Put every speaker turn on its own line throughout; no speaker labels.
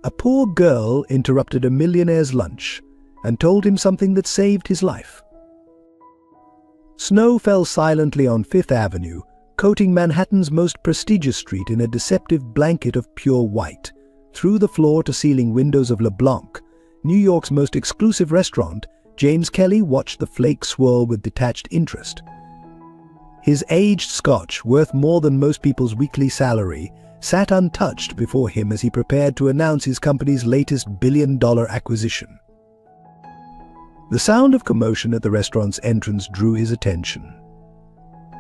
A poor girl interrupted a millionaire's lunch and told him something that saved his life. Snow fell silently on Fifth Avenue, coating Manhattan's most prestigious street in a deceptive blanket of pure white. Through the floor-to-ceiling windows of LeBlanc, New York's most exclusive restaurant, James Kelly watched the flakes swirl with detached interest. His aged scotch, worth more than most people's weekly salary, sat untouched before him as he prepared to announce his company's latest billion-dollar acquisition. The sound of commotion at the restaurant's entrance drew his attention.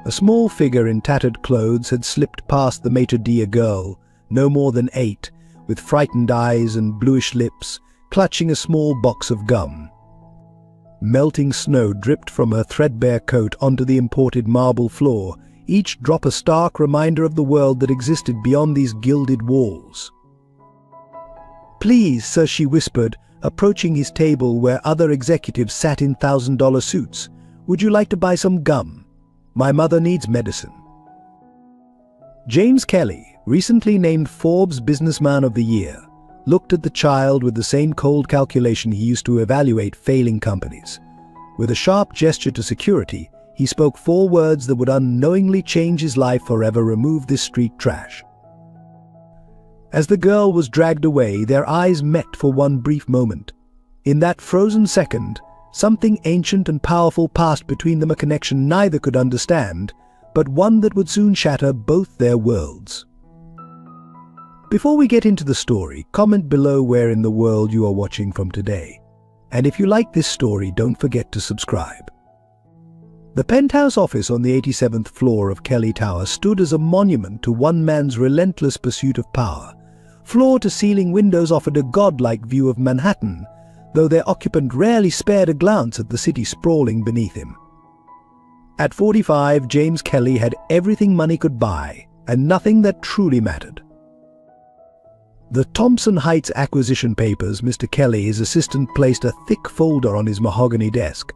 A small figure in tattered clothes had slipped past the maitre d' girl, no more than 8, with frightened eyes and bluish lips, clutching a small box of gum. Melting snow dripped from her threadbare coat onto the imported marble floor, each drop a stark reminder of the world that existed beyond these gilded walls. "Please, sir," she whispered, approaching his table where other executives sat in $1,000 suits. "Would you like to buy some gum? My mother needs medicine." James Kelly, recently named Forbes Businessman of the Year, looked at the child with the same cold calculation he used to evaluate failing companies. With a sharp gesture to security, he spoke 4 words that would unknowingly change his life forever: remove this street trash. As the girl was dragged away, their eyes met for one brief moment. In that frozen second, something ancient and powerful passed between them, a connection neither could understand, but one that would soon shatter both their worlds. Before we get into the story, comment below where in the world you are watching from today. And if you like this story, don't forget to subscribe. The penthouse office on the 87th floor of Kelly Tower stood as a monument to one man's relentless pursuit of power. Floor-to-ceiling windows offered a godlike view of Manhattan, though their occupant rarely spared a glance at the city sprawling beneath him. At 45, James Kelly had everything money could buy, and nothing that truly mattered. The Thompson Heights acquisition papers, Mr. Kelly, his assistant, placed a thick folder on his mahogany desk.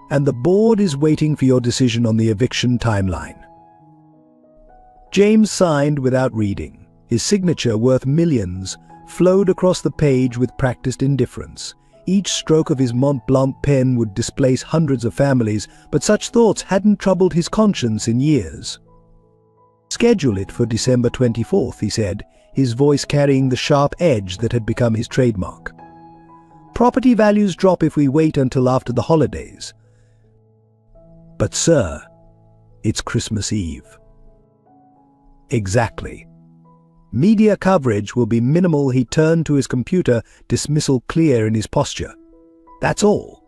"And the board is waiting for your decision on the eviction timeline." James signed without reading. His signature, worth millions, flowed across the page with practiced indifference. Each stroke of his Mont Blanc pen would displace hundreds of families, but such thoughts hadn't troubled his conscience in years. "Schedule it for December 24th, he said, his voice carrying the sharp edge that had become his trademark. "Property values drop if we wait until after the holidays." "But sir, it's Christmas Eve." "Exactly. Media coverage will be minimal." He turned to his computer, dismissal clear in his posture. "That's all."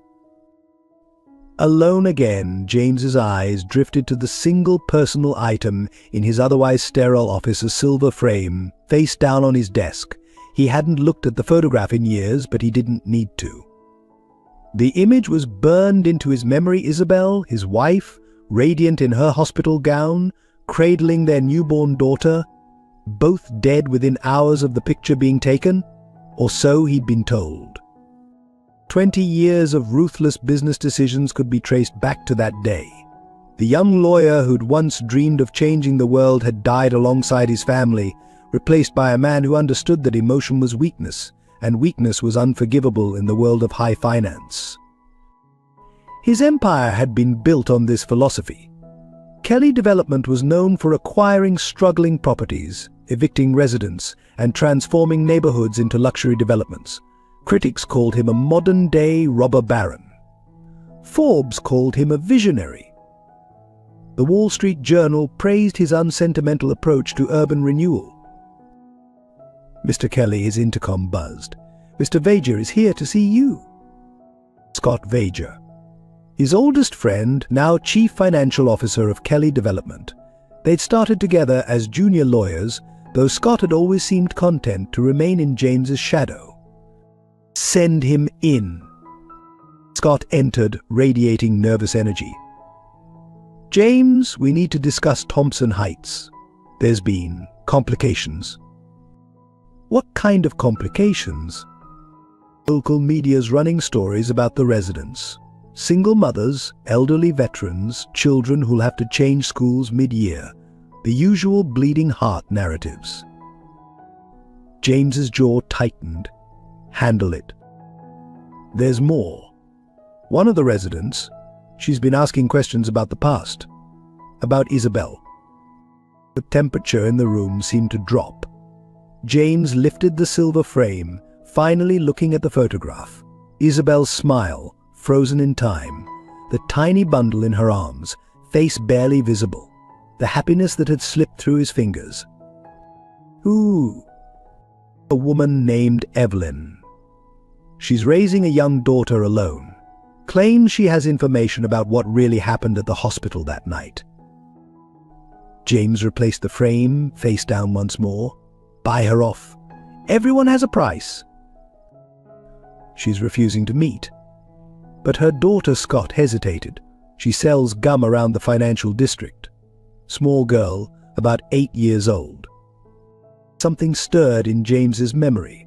Alone again, James's eyes drifted to the single personal item in his otherwise sterile office, a silver frame, face down on his desk. He hadn't looked at the photograph in years, but he didn't need to. The image was burned into his memory: Isabel, his wife, radiant in her hospital gown, cradling their newborn daughter, both dead within hours of the picture being taken, or so he'd been told. 20 years of ruthless business decisions could be traced back to that day. The young lawyer who'd once dreamed of changing the world had died alongside his family, replaced by a man who understood that emotion was weakness, and weakness was unforgivable in the world of high finance. His empire had been built on this philosophy. Kelly Development was known for acquiring struggling properties, evicting residents, and transforming neighborhoods into luxury developments. Critics called him a modern-day robber baron. Forbes called him a visionary. The Wall Street Journal praised his unsentimental approach to urban renewal. Mr. Kelly, his intercom buzzed. "Mr. Vager is here to see you." Scott Vager, his oldest friend, now chief financial officer of Kelly Development. They'd started together as junior lawyers, though Scott had always seemed content to remain in James's shadow. "Send him in." Scott entered, radiating nervous energy. "James, we need to discuss Thompson Heights. There's been complications." "What kind of complications?" "Local media's running stories about the residents. Single mothers, elderly veterans, children who'll have to change schools mid-year. The usual bleeding heart narratives." James's jaw tightened. Handle it. There's more. One of the residents, she's been asking questions about the past. About Isabel. The temperature in the room seemed to drop. James lifted the silver frame, finally looking at the photograph. Isabel's smile, frozen in time. The tiny bundle in her arms, face barely visible. The happiness that had slipped through his fingers. Who? A woman named Evelyn. She's raising a young daughter alone. Claims she has information about what really happened at the hospital that night. James replaced the frame, face down once more. Buy her off. Everyone has a price. She's refusing to meet. But her daughter Scott hesitated. She sells gum around the financial district. Small girl, about 8 years old. Something stirred in James's memory.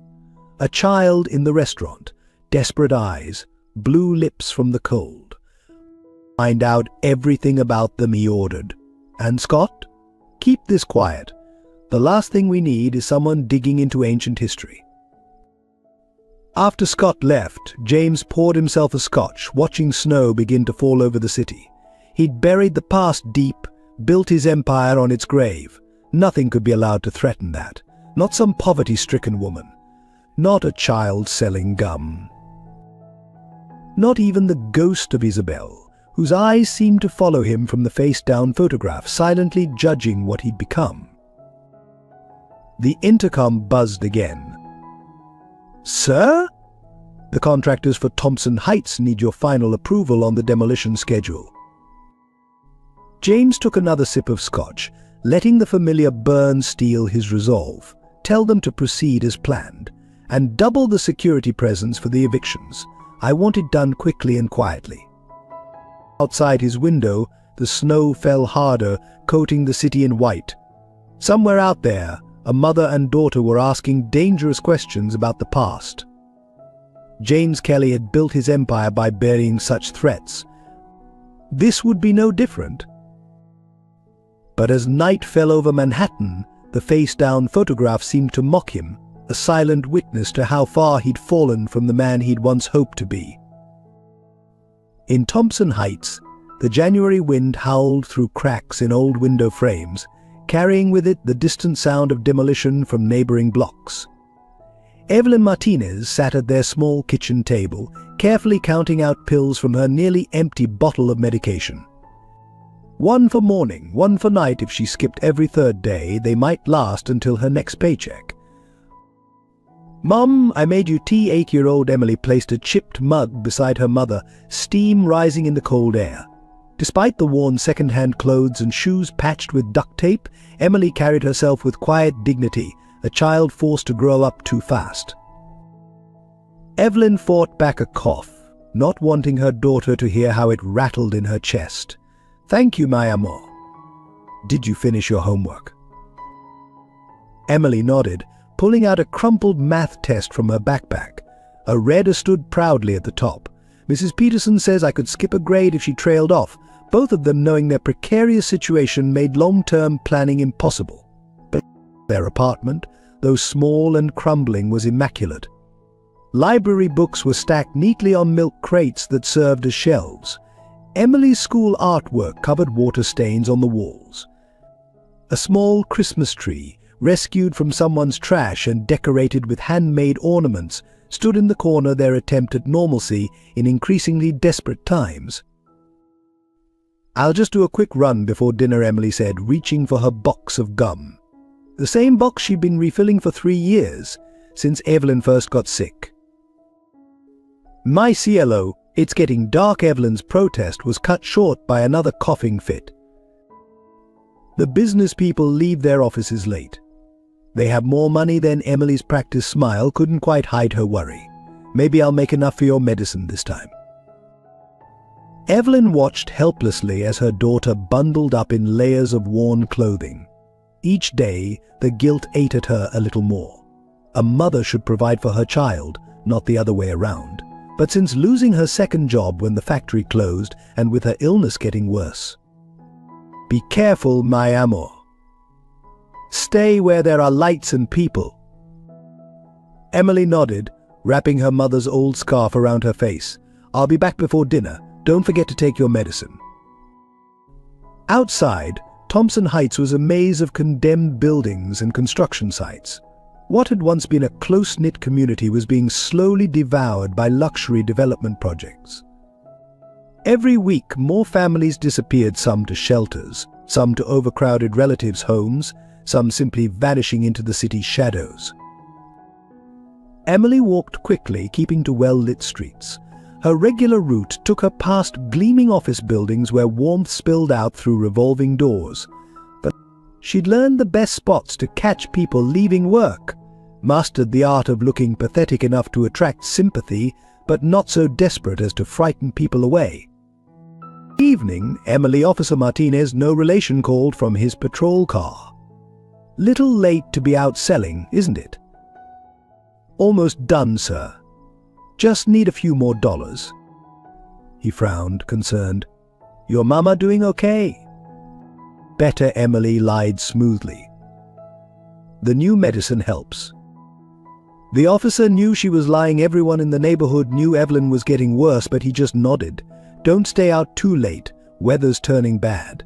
A child in the restaurant, desperate eyes, blue lips from the cold. Find out everything about them, he ordered. And Scott? Keep this quiet. The last thing we need is someone digging into ancient history. After Scott left, James poured himself a scotch, watching snow begin to fall over the city. He'd buried the past deep, built his empire on its grave. Nothing could be allowed to threaten that. Not some poverty-stricken woman. Not a child selling gum. Not even the ghost of Isabel, whose eyes seemed to follow him from the face-down photograph, silently judging what he'd become. The intercom buzzed again. Sir? The contractors for Thompson Heights need your final approval on the demolition schedule. James took another sip of scotch, letting the familiar burn steel his resolve. Tell them to proceed as planned, and double the security presence for the evictions. I want it done quickly and quietly. Outside his window, the snow fell harder, coating the city in white. Somewhere out there, a mother and daughter were asking dangerous questions about the past. James Kelly had built his empire by burying such threats. This would be no different. But as night fell over Manhattan, the face-down photograph seemed to mock him, a silent witness to how far he'd fallen from the man he'd once hoped to be. In Thompson Heights, the January wind howled through cracks in old window frames, carrying with it the distant sound of demolition from neighboring blocks. Evelyn Martinez sat at their small kitchen table, carefully counting out pills from her nearly empty bottle of medication. One for morning, one for night. If she skipped every third day, they might last until her next paycheck. Mom, I made you tea. 8-year-old Emily placed a chipped mug beside her mother, steam rising in the cold air. Despite the worn second-hand clothes and shoes patched with duct tape, Emily carried herself with quiet dignity, a child forced to grow up too fast. Evelyn fought back a cough, not wanting her daughter to hear how it rattled in her chest. Thank you, my amor. Did you finish your homework? Emily nodded, pulling out a crumpled math test from her backpack. A red stood proudly at the top. Mrs. Peterson says I could skip a grade if she trailed off, both of them knowing their precarious situation made long-term planning impossible. But their apartment, though small and crumbling, was immaculate. Library books were stacked neatly on milk crates that served as shelves. Emily's school artwork covered water stains on the walls. A small Christmas tree, rescued from someone's trash and decorated with handmade ornaments, stood in the corner, their attempt at normalcy in increasingly desperate times. I'll just do a quick run before dinner, Emily said, reaching for her box of gum. The same box she'd been refilling for 3 years, since Evelyn first got sick. My cielo, it's getting dark. Evelyn's protest was cut short by another coughing fit. The business people leave their offices late. They have more money than Emily's practiced smile couldn't quite hide her worry. Maybe I'll make enough for your medicine this time. Evelyn watched helplessly as her daughter bundled up in layers of worn clothing. Each day, the guilt ate at her a little more. A mother should provide for her child, not the other way around. But since losing her second job when the factory closed and with her illness getting worse. Be careful, my amor. Stay where there are lights and people. Emily nodded, wrapping her mother's old scarf around her face. "I'll be back before dinner. Don't forget to take your medicine." Outside, Thompson Heights was a maze of condemned buildings and construction sites. What had once been a close-knit community was being slowly devoured by luxury development projects. Every week, more families disappeared, some to shelters, some to overcrowded relatives' homes, some simply vanishing into the city's shadows. Emily walked quickly, keeping to well-lit streets. Her regular route took her past gleaming office buildings where warmth spilled out through revolving doors. But she'd learned the best spots to catch people leaving work, mastered the art of looking pathetic enough to attract sympathy, but not so desperate as to frighten people away. Evening, Emily Officer Martinez, no relation, called from his patrol car. "Little late to be out selling, isn't it?" "Almost done, sir. Just need a few more dollars." He frowned, concerned. "Your mama doing okay?" Better, Emily lied smoothly. "The new medicine helps." The officer knew she was lying. Everyone in the neighborhood knew Evelyn was getting worse, but he just nodded. "Don't stay out too late. Weather's turning bad."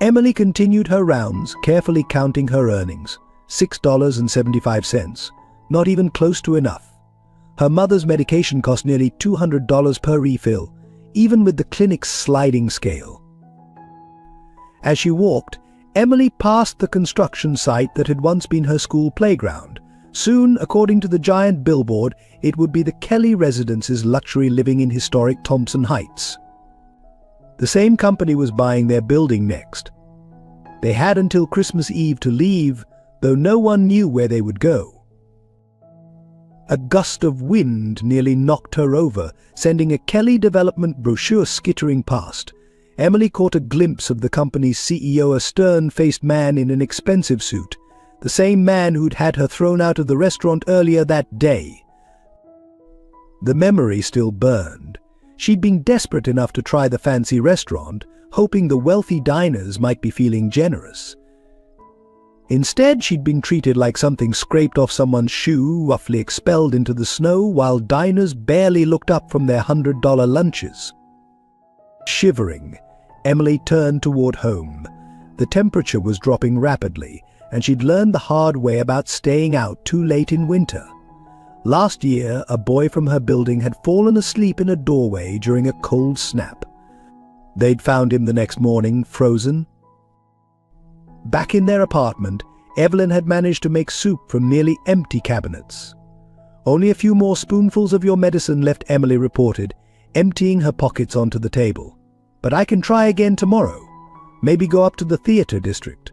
Emily continued her rounds, carefully counting her earnings. $6.75. Not even close to enough. Her mother's medication cost nearly $200 per refill, even with the clinic's sliding scale. As she walked, Emily passed the construction site that had once been her school playground. Soon, according to the giant billboard, it would be the Kelly Residence's luxury living in historic Thompson Heights. The same company was buying their building next. They had until Christmas Eve to leave, though no one knew where they would go. A gust of wind nearly knocked her over, sending a Kelly development brochure skittering past. Emily caught a glimpse of the company's CEO, a stern-faced man in an expensive suit, the same man who'd had her thrown out of the restaurant earlier that day. The memory still burned. She'd been desperate enough to try the fancy restaurant, hoping the wealthy diners might be feeling generous. Instead, she'd been treated like something scraped off someone's shoe, roughly expelled into the snow, while diners barely looked up from their $100 lunches. Shivering, Emily turned toward home. The temperature was dropping rapidly, and she'd learned the hard way about staying out too late in winter. Last year, a boy from her building had fallen asleep in a doorway during a cold snap. They'd found him the next morning, frozen. Back in their apartment, Evelyn had managed to make soup from nearly empty cabinets. "Only a few more spoonfuls of your medicine left," Emily reported, emptying her pockets onto the table. "But I can try again tomorrow. Maybe go up to the theater district."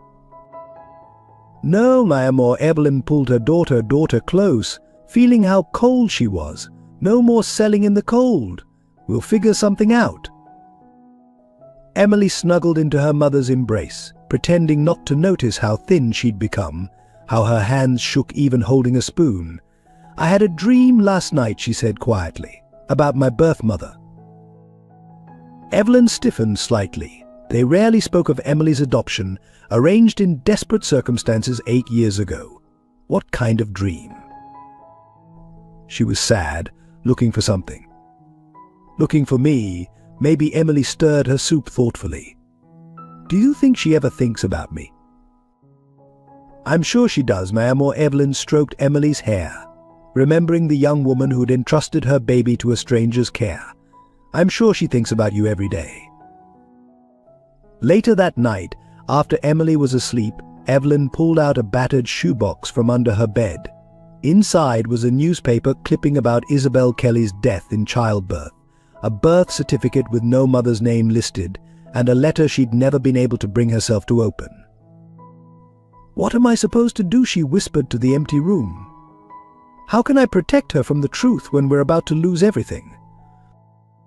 "No, my amor," Evelyn pulled her daughter close, feeling how cold she was. "No more selling in the cold. We'll figure something out." Emily snuggled into her mother's embrace, pretending not to notice how thin she'd become, how her hands shook even holding a spoon. "I had a dream last night," she said quietly, "about my birth mother." Evelyn stiffened slightly. They rarely spoke of Emily's adoption, arranged in desperate circumstances 8 years ago. What kind of dream? She was sad, looking for something. "Looking for me." Maybe Emily stirred her soup thoughtfully. "Do you think she ever thinks about me?" "I'm sure she does, my amor." Evelyn stroked Emily's hair, remembering the young woman who'd entrusted her baby to a stranger's care. "I'm sure she thinks about you every day." Later that night, after Emily was asleep, Evelyn pulled out a battered shoebox from under her bed. Inside was a newspaper clipping about Isabel Kelly's death in childbirth, a birth certificate with no mother's name listed, and a letter she'd never been able to bring herself to open. "What am I supposed to do?" she whispered to the empty room. "How can I protect her from the truth when we're about to lose everything?"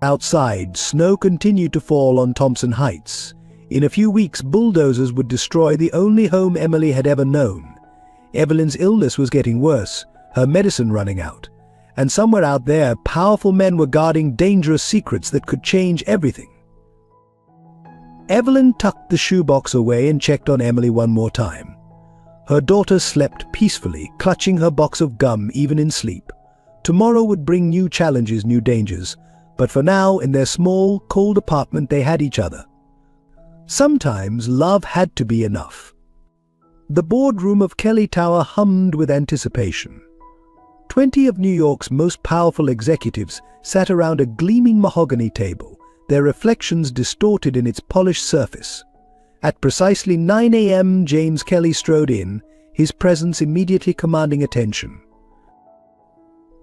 Outside, snow continued to fall on Thompson Heights. In a few weeks, bulldozers would destroy the only home Emily had ever known. Evelyn's illness was getting worse, her medicine running out. And somewhere out there, powerful men were guarding dangerous secrets that could change everything. Evelyn tucked the shoebox away and checked on Emily one more time. Her daughter slept peacefully, clutching her box of gum even in sleep. Tomorrow would bring new challenges, new dangers, but for now, in their small, cold apartment, they had each other. Sometimes love had to be enough. The boardroom of Kelly Tower hummed with anticipation. 20 of New York's most powerful executives sat around a gleaming mahogany table, their reflections distorted in its polished surface. At precisely 9 a.m., James Kelly strode in, his presence immediately commanding attention.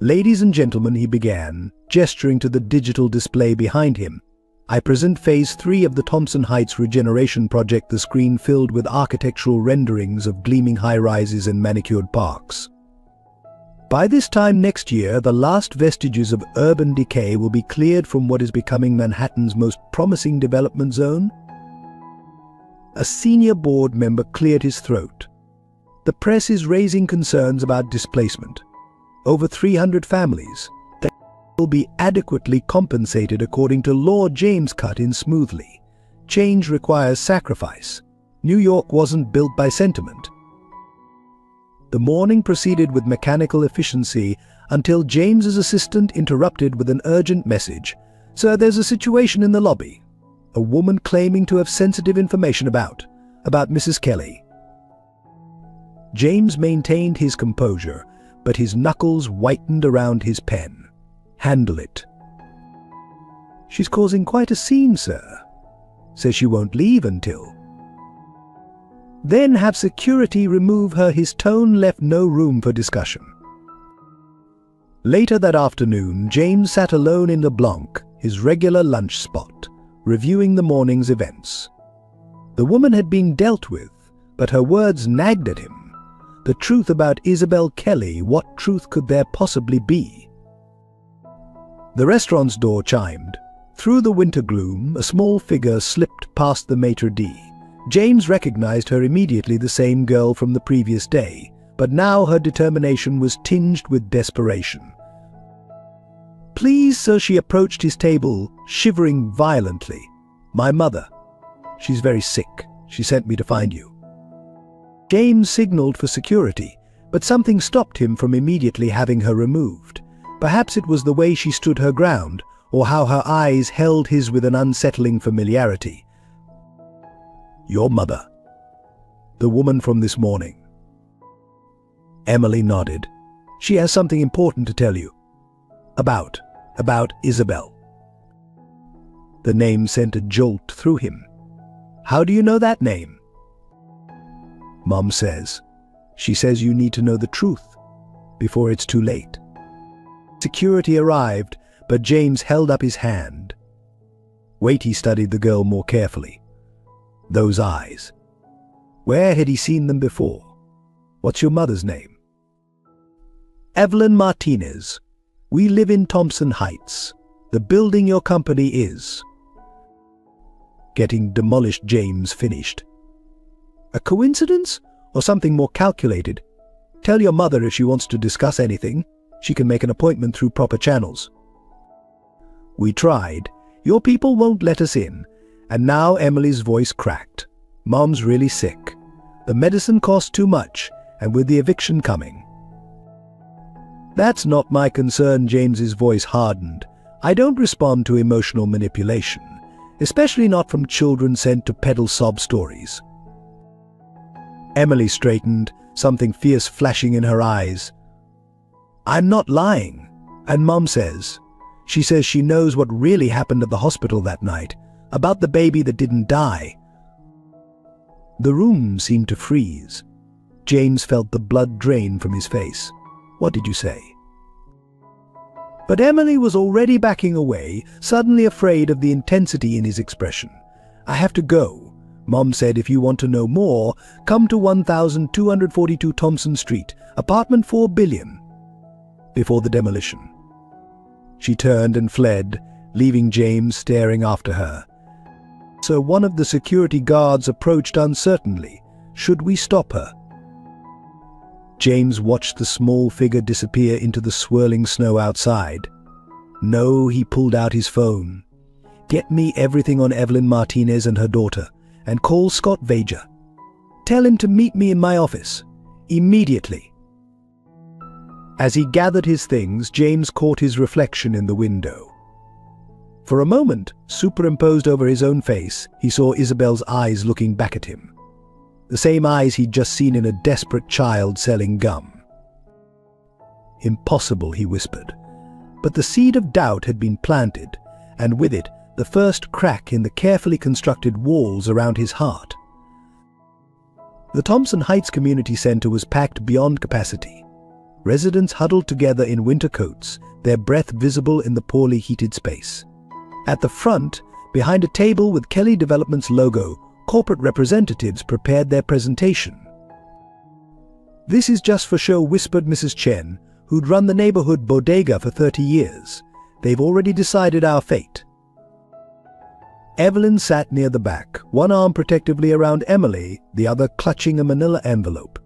"Ladies and gentlemen," he began, gesturing to the digital display behind him, "I present Phase 3 of the Thompson Heights Regeneration Project," the screen filled with architectural renderings of gleaming high-rises and manicured parks. "By this time next year, the last vestiges of urban decay will be cleared from what is becoming Manhattan's most promising development zone." A senior board member cleared his throat. "The press is raising concerns about displacement. Over 300 families that will be adequately compensated according to law." James cut in smoothly. "Change requires sacrifice. New York wasn't built by sentiment." The morning proceeded with mechanical efficiency until James's assistant interrupted with an urgent message. "Sir, there's a situation in the lobby. A woman claiming to have sensitive information about Mrs. Kelly." James maintained his composure, but his knuckles whitened around his pen. "Handle it." "She's causing quite a scene, sir. Says she won't leave until—" "Then have security remove her." His tone left no room for discussion. Later that afternoon, James sat alone in the Blanc, his regular lunch spot, reviewing the morning's events. The woman had been dealt with, but her words nagged at him. The truth about Isabel Kelly, what truth could there possibly be? The restaurant's door chimed. Through the winter gloom, a small figure slipped past the maitre d'. James recognized her immediately, the same girl from the previous day, but now her determination was tinged with desperation. "Please, sir," she approached his table, shivering violently. "My mother. She's very sick. She sent me to find you." James signaled for security, but something stopped him from immediately having her removed. Perhaps it was the way she stood her ground, or how her eyes held his with an unsettling familiarity. "Your mother. The woman from this morning." Emily nodded. "She has something important to tell you. About Isabel." The name sent a jolt through him. "How do you know that name?" "Mom says. She says you need to know the truth before it's too late." Security arrived, but James held up his hand. "Wait," he studied the girl more carefully. Those eyes. Where had he seen them before? "What's your mother's name?" "Evelyn Martinez. We live in Thompson Heights. The building your company is getting demolished." James finished. "A coincidence or something more calculated? Tell your mother if she wants to discuss anything. She can make an appointment through proper channels." "We tried. Your people won't let us in." And now Emily's voice cracked. "Mom's really sick. The medicine costs too much, and with the eviction coming—" "That's not my concern." James's voice hardened. "I don't respond to emotional manipulation, especially not from children sent to peddle sob stories." Emily straightened, something fierce flashing in her eyes. "I'm not lying. And Mom says. She says she knows what really happened at the hospital that night. About the baby that didn't die." The room seemed to freeze. James felt the blood drain from his face. "What did you say?" But Emily was already backing away, suddenly afraid of the intensity in his expression. "I have to go. Mom said if you want to know more, come to 1242 Thompson Street, apartment 4 billion, before the demolition." She turned and fled, leaving James staring after her. So one of the security guards approached uncertainly. "Should we stop her?" James watched the small figure disappear into the swirling snow outside. "No," he pulled out his phone. "Get me everything on Evelyn Martinez and her daughter, and call Scott Vager. Tell him to meet me in my office. Immediately. As he gathered his things, James caught his reflection in the window. For a moment, superimposed over his own face, he saw Isabel's eyes looking back at him. The same eyes he'd just seen in a desperate child selling gum. "Impossible," he whispered. But the seed of doubt had been planted, and with it, the first crack in the carefully constructed walls around his heart. The Thompson Heights Community Center was packed beyond capacity. Residents huddled together in winter coats, their breath visible in the poorly heated space. At the front, behind a table with Kelly Development's logo, corporate representatives prepared their presentation. "This is just for show," whispered Mrs. Chen, who'd run the neighborhood bodega for 30 years. "They've already decided our fate." Evelyn sat near the back, one arm protectively around Emily, the other clutching a manila envelope.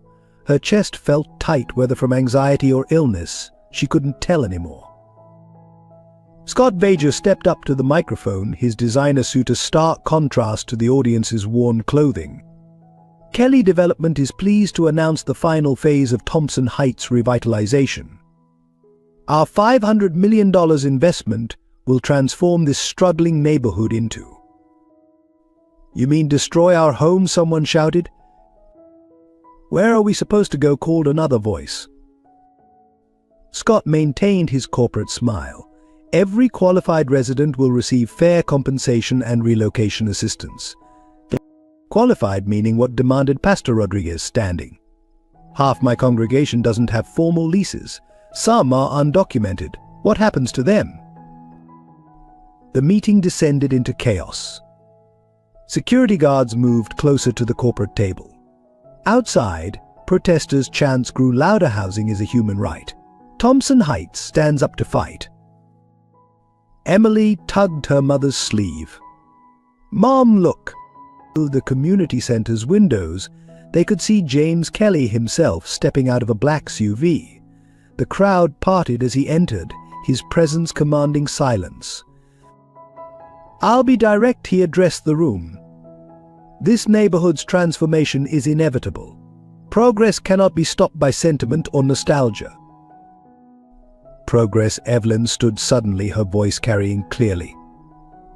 Her chest felt tight, whether from anxiety or illness. She couldn't tell anymore. Scott Vager stepped up to the microphone, his designer suit a stark contrast to the audience's worn clothing. "Kelly Development is pleased to announce the final phase of Thompson Heights revitalization. Our $500 million investment will transform this struggling neighborhood into—" "You mean destroy our home?" someone shouted. "Where are we supposed to go?" called another voice. Scott maintained his corporate smile. "Every qualified resident will receive fair compensation and relocation assistance." Qualified meaning what demanded Pastor Rodriguez standing. "Half my congregation doesn't have formal leases. Some are undocumented. What happens to them?" The meeting descended into chaos. Security guards moved closer to the corporate table. Outside, protesters' chants grew louder. "Housing is a human right. Thompson Heights stands up to fight." Emily tugged her mother's sleeve. "Mom, look!" Through the community center's windows, they could see James Kelly himself stepping out of a black SUV. The crowd parted as he entered, his presence commanding silence. "I'll be direct," he addressed the room. "This neighborhood's transformation is inevitable. Progress cannot be stopped by sentiment or nostalgia." "Progress?" Evelyn stood suddenly, her voice carrying clearly.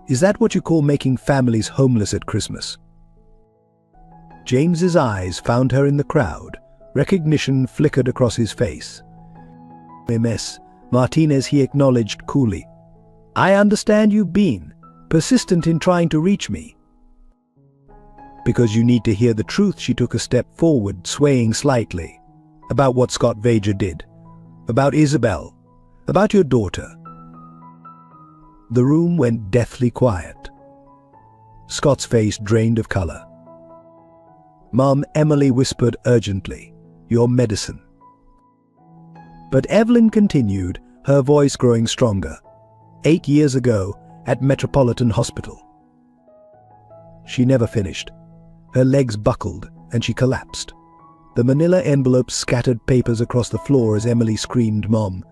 "Is that what you call making families homeless at Christmas?" James's eyes found her in the crowd. Recognition flickered across his face. "Ms. Martinez," he acknowledged coolly. "I understand you've been persistent in trying to reach me." "Because you need to hear the truth." She took a step forward, swaying slightly. "About what Scott Vager did. About Isabel. About your daughter." The room went deathly quiet. Scott's face drained of color. "Mom," Emily whispered urgently, "your medicine." But Evelyn continued, her voice growing stronger. 8 years ago, at Metropolitan Hospital." She never finished. Her legs buckled, and she collapsed. The manila envelopes scattered papers across the floor as Emily screamed, "Mom."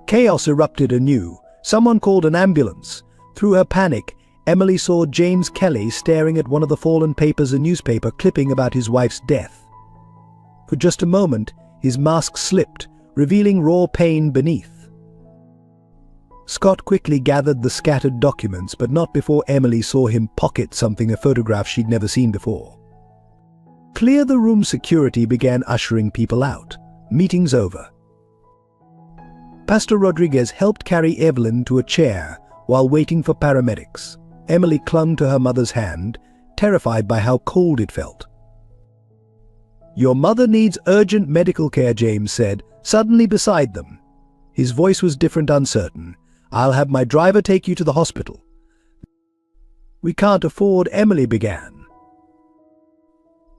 Chaos erupted anew. Someone called an ambulance. Through her panic, Emily saw James Kelly staring at one of the fallen papers, a newspaper clipping about his wife's death. For just a moment, his mask slipped, revealing raw pain beneath. Scott quickly gathered the scattered documents, but not before Emily saw him pocket something, a photograph she'd never seen before. Clear the room security began ushering people out. Meeting's over. Pastor Rodriguez helped carry Evelyn to a chair while waiting for paramedics. Emily clung to her mother's hand, terrified by how cold it felt. "Your mother needs urgent medical care," James said, suddenly beside them. His voice was different, uncertain. "I'll have my driver take you to the hospital." "We can't afford," Emily began.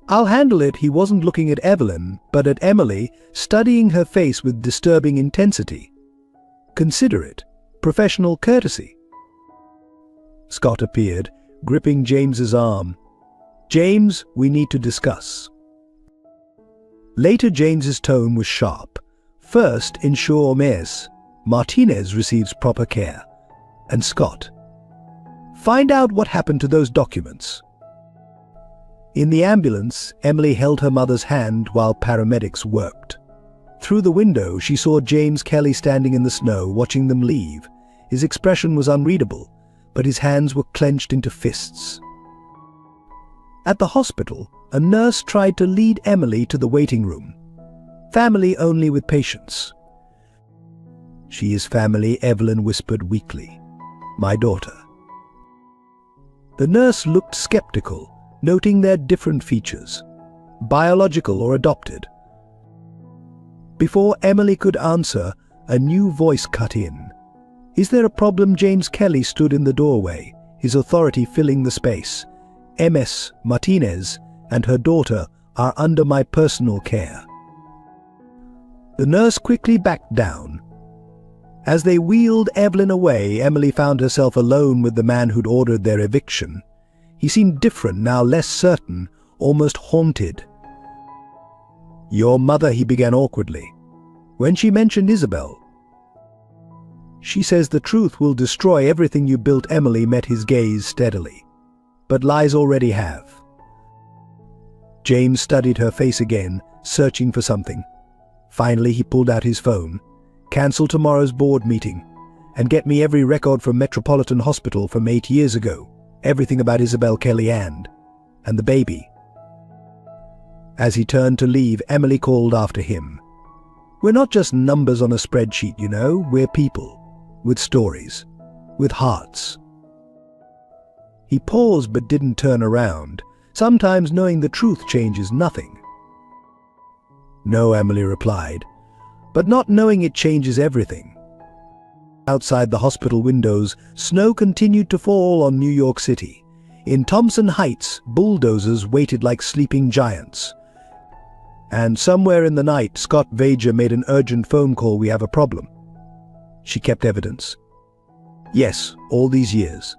"I'll handle it." He wasn't looking at Evelyn, but at Emily, studying her face with disturbing intensity. "Consider it professional courtesy." Scott appeared, gripping James's arm. "James, we need to discuss." Later, James's tone was sharp. "First, ensure Ms. Martinez receives proper care. And Scott, find out what happened to those documents." In the ambulance, Emily held her mother's hand while paramedics worked. Through the window, she saw James Kelly standing in the snow, watching them leave. His expression was unreadable, but his hands were clenched into fists. At the hospital, a nurse tried to lead Emily to the waiting room. "Family only with patients." "She is family," Evelyn whispered weakly. "My daughter." The nurse looked skeptical, noting their different features, biological or adopted. Before Emily could answer, a new voice cut in. "Is there a problem?" James Kelly stood in the doorway, his authority filling the space. "MS Martinez and her daughter are under my personal care." The nurse quickly backed down. As they wheeled Evelyn away, Emily found herself alone with the man who'd ordered their eviction. He seemed different now, less certain, almost haunted. "Your mother," he began awkwardly. "When she mentioned Isabel." "She says the truth will destroy everything you built." Emily met his gaze steadily. "But lies already have." James studied her face again, searching for something. Finally, he pulled out his phone. "Cancel tomorrow's board meeting, and get me every record from Metropolitan Hospital from 8 years ago. Everything about Isabel Kelly and the baby." As he turned to leave, Emily called after him. "We're not just numbers on a spreadsheet, you know. We're people, with stories, with hearts." He paused but didn't turn around. Sometimes knowing the truth changes nothing. "No," Emily replied, "but not knowing it changes everything." Outside the hospital windows, snow continued to fall on New York City. In Thompson Heights, bulldozers waited like sleeping giants. And somewhere in the night, Scott Vager made an urgent phone call. "We have a problem." She kept evidence. "Yes, all these years."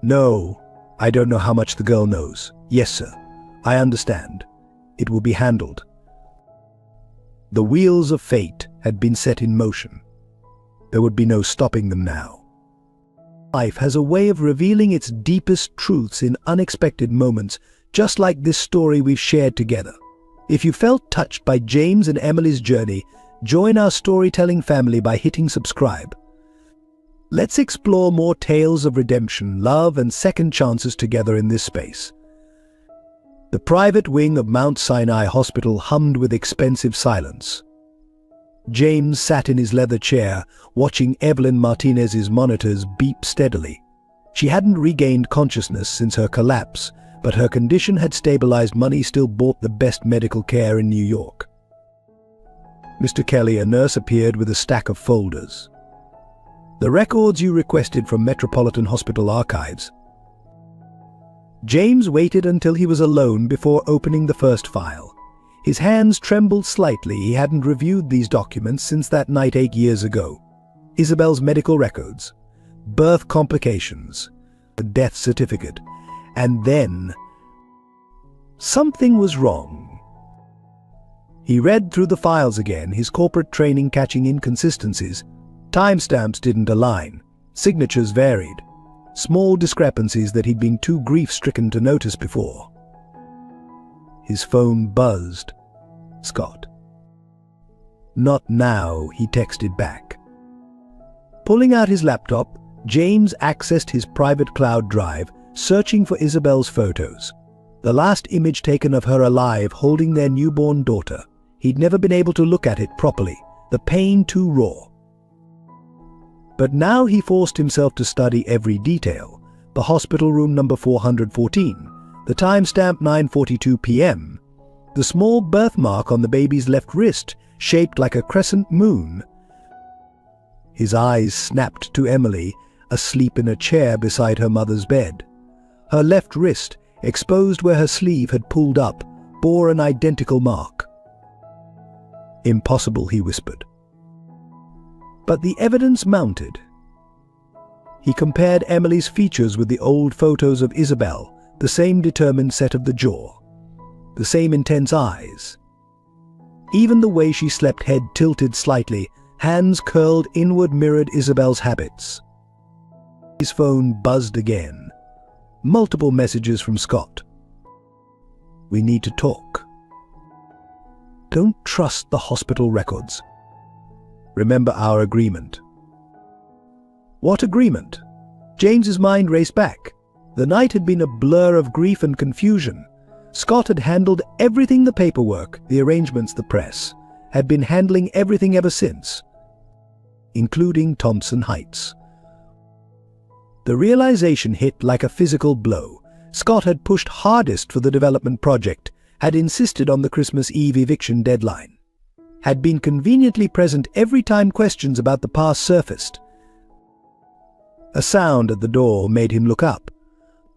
"No, I don't know how much the girl knows." "Yes, sir. I understand. It will be handled." The wheels of fate had been set in motion. There would be no stopping them now. Life has a way of revealing its deepest truths in unexpected moments, just like this story we've shared together. If you felt touched by James and Emily's journey, join our storytelling family by hitting subscribe. Let's explore more tales of redemption, love, and second chances together in this space. The private wing of Mount Sinai Hospital hummed with expensive silence. James sat in his leather chair, watching Evelyn Martinez's monitors beep steadily. She hadn't regained consciousness since her collapse, but her condition had stabilized. Money still bought the best medical care in New York. "Mr. Kelly," a nurse appeared with a stack of folders. "The records you requested from Metropolitan Hospital archives." James waited until he was alone before opening the first file. His hands trembled slightly. He hadn't reviewed these documents since that night 8 years ago. Isabel's medical records, birth complications, the death certificate, and then something was wrong. He read through the files again, his corporate training catching inconsistencies. Timestamps didn't align. Signatures varied. Small discrepancies that he'd been too grief-stricken to notice before. His phone buzzed. "Scott." "Not now," he texted back. Pulling out his laptop, James accessed his private cloud drive, searching for Isabel's photos. The last image taken of her alive, holding their newborn daughter. He'd never been able to look at it properly, the pain too raw. But now he forced himself to study every detail. The hospital room number 414, the timestamp 9:42 p.m., the small birthmark on the baby's left wrist, shaped like a crescent moon. His eyes snapped to Emily, asleep in a chair beside her mother's bed. Her left wrist, exposed where her sleeve had pulled up, bore an identical mark. "Impossible," he whispered. But the evidence mounted. He compared Emily's features with the old photos of Isabel, the same determined set of the jaw, the same intense eyes. Even the way she slept, head tilted slightly, hands curled inward, mirrored Isabel's habits. His phone buzzed again. Multiple messages from Scott. We need to talk. Don't trust the hospital records. Remember our agreement. What agreement? James's mind raced back. The night had been a blur of grief and confusion. Scott had handled everything, the paperwork, the arrangements, the press, had been handling everything ever since, including Thompson Heights. The realization hit like a physical blow. Scott had pushed hardest for the development project, had insisted on the Christmas Eve eviction deadline, had been conveniently present every time questions about the past surfaced. A sound at the door made him look up.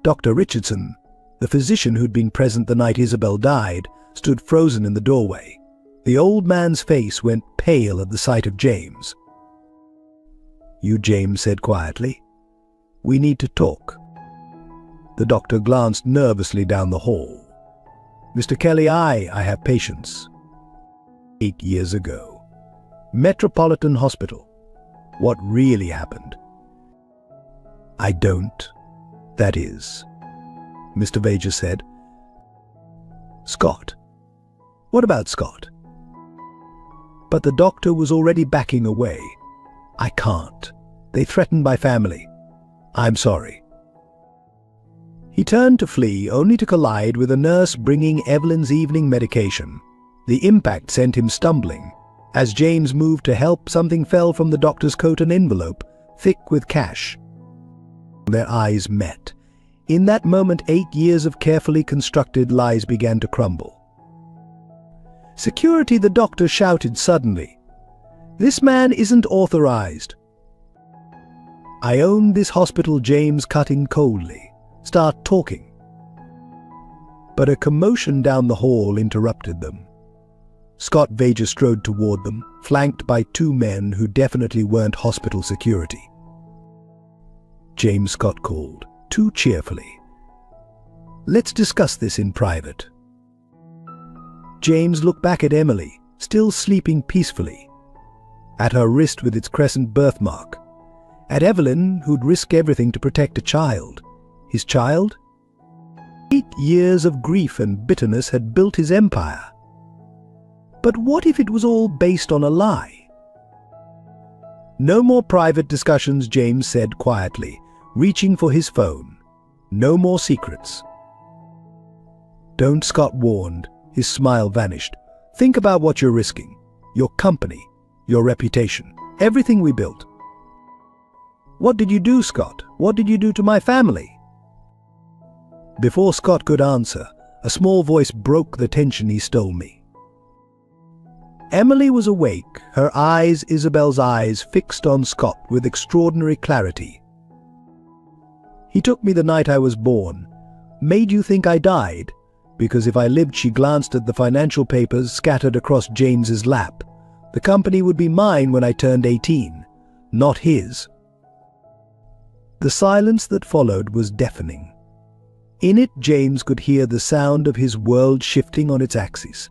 Dr. Richardson, the physician who'd been present the night Isabel died, stood frozen in the doorway. The old man's face went pale at the sight of James. "You," James said quietly. "We need to talk." The doctor glanced nervously down the hall. "Mr. Kelly, I have patience." 8 years ago. Metropolitan Hospital. What really happened? "I don't. That is," Mr. Vager said. "Scott. What about Scott?" But the doctor was already backing away. "I can't. They threatened my family. I'm sorry." He turned to flee, only to collide with a nurse bringing Evelyn's evening medication. The impact sent him stumbling. As James moved to help, something fell from the doctor's coat, an envelope, thick with cash. Their eyes met. In that moment, 8 years of carefully constructed lies began to crumble. "Security," the doctor shouted suddenly. "This man isn't authorized." "I own this hospital," James cut in coldly. "Start talking." But a commotion down the hall interrupted them. Scott Vager strode toward them, flanked by 2 men who definitely weren't hospital security. James, Scott called, too cheerfully. "Let's discuss this in private." James looked back at Emily, still sleeping peacefully, at her wrist with its crescent birthmark, at Evelyn, who'd risk everything to protect a child. His child? 8 years of grief and bitterness had built his empire. But what if it was all based on a lie? "No more private discussions," James said quietly, reaching for his phone. "No more secrets." "Don't," Scott warned. His smile vanished. "Think about what you're risking. Your company, your reputation, everything we built." "What did you do, Scott? What did you do to my family?" Before Scott could answer, a small voice broke the tension. "He stole me." Emily was awake, her eyes, Isabel's eyes, fixed on Scott with extraordinary clarity. "He took me the night I was born. Made you think I died? Because if I lived," she glanced at the financial papers scattered across James's lap, "the company would be mine when I turned 18, not his." The silence that followed was deafening. In it, James could hear the sound of his world shifting on its axis.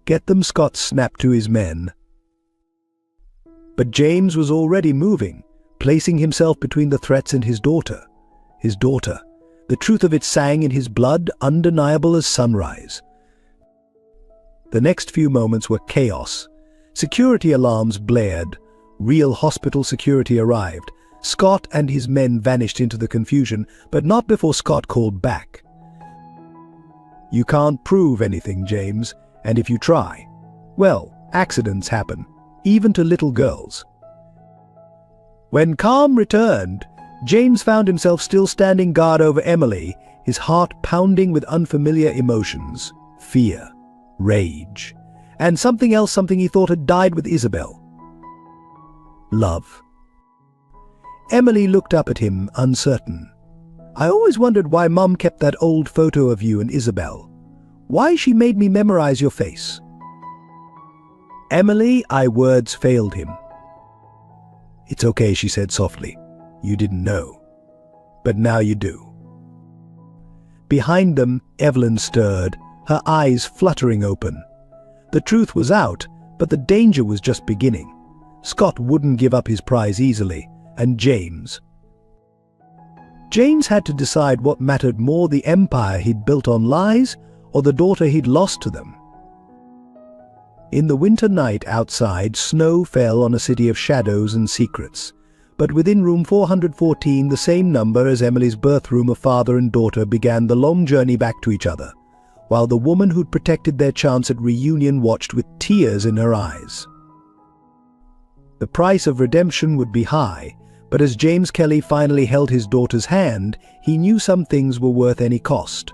"Get them," Scott snapped to his men. But James was already moving, placing himself between the threats and his daughter. His daughter. The truth of it sang in his blood, undeniable as sunrise. The next few moments were chaos. Security alarms blared. Real hospital security arrived. Scott and his men vanished into the confusion, but not before Scott called back. "You can't prove anything, James, and if you try, well, accidents happen, even to little girls." When calm returned, James found himself still standing guard over Emily, his heart pounding with unfamiliar emotions, fear, rage, and something else, something he thought had died with Isabel. Love. Emily looked up at him, uncertain. "I always wondered why Mum kept that old photo of you and Isabel. Why she made me memorize your face." "Emily," words failed him. "It's okay," she said softly. "You didn't know. But now you do." Behind them, Evelyn stirred, her eyes fluttering open. The truth was out, but the danger was just beginning. Scott wouldn't give up his prize easily, and James. James had to decide what mattered more, the empire he'd built on lies or the daughter he'd lost to them. In the winter night outside, snow fell on a city of shadows and secrets. But within room 414, the same number as Emily's birth room, a father and daughter began the long journey back to each other, while the woman who'd protected their chance at reunion watched with tears in her eyes. The price of redemption would be high, but as James Kelly finally held his daughter's hand, he knew some things were worth any cost.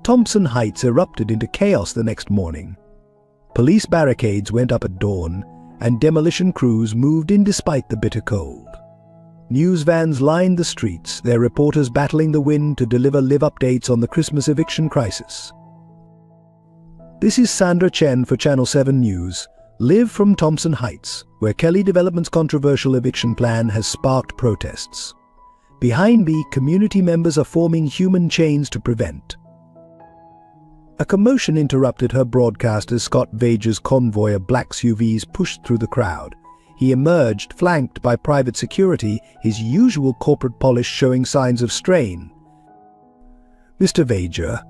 Thompson Heights erupted into chaos the next morning. Police barricades went up at dawn, and demolition crews moved in despite the bitter cold. News vans lined the streets, their reporters battling the wind to deliver live updates on the Christmas eviction crisis. This is Sandra Chen for Channel 7 News, live from Thompson Heights, where Kelly Development's controversial eviction plan has sparked protests. Behind me, community members are forming human chains to prevent. A commotion interrupted her broadcast as Scott Vager's convoy of black SUVs pushed through the crowd. He emerged, flanked by private security, his usual corporate polish showing signs of strain. "Mr. Vager,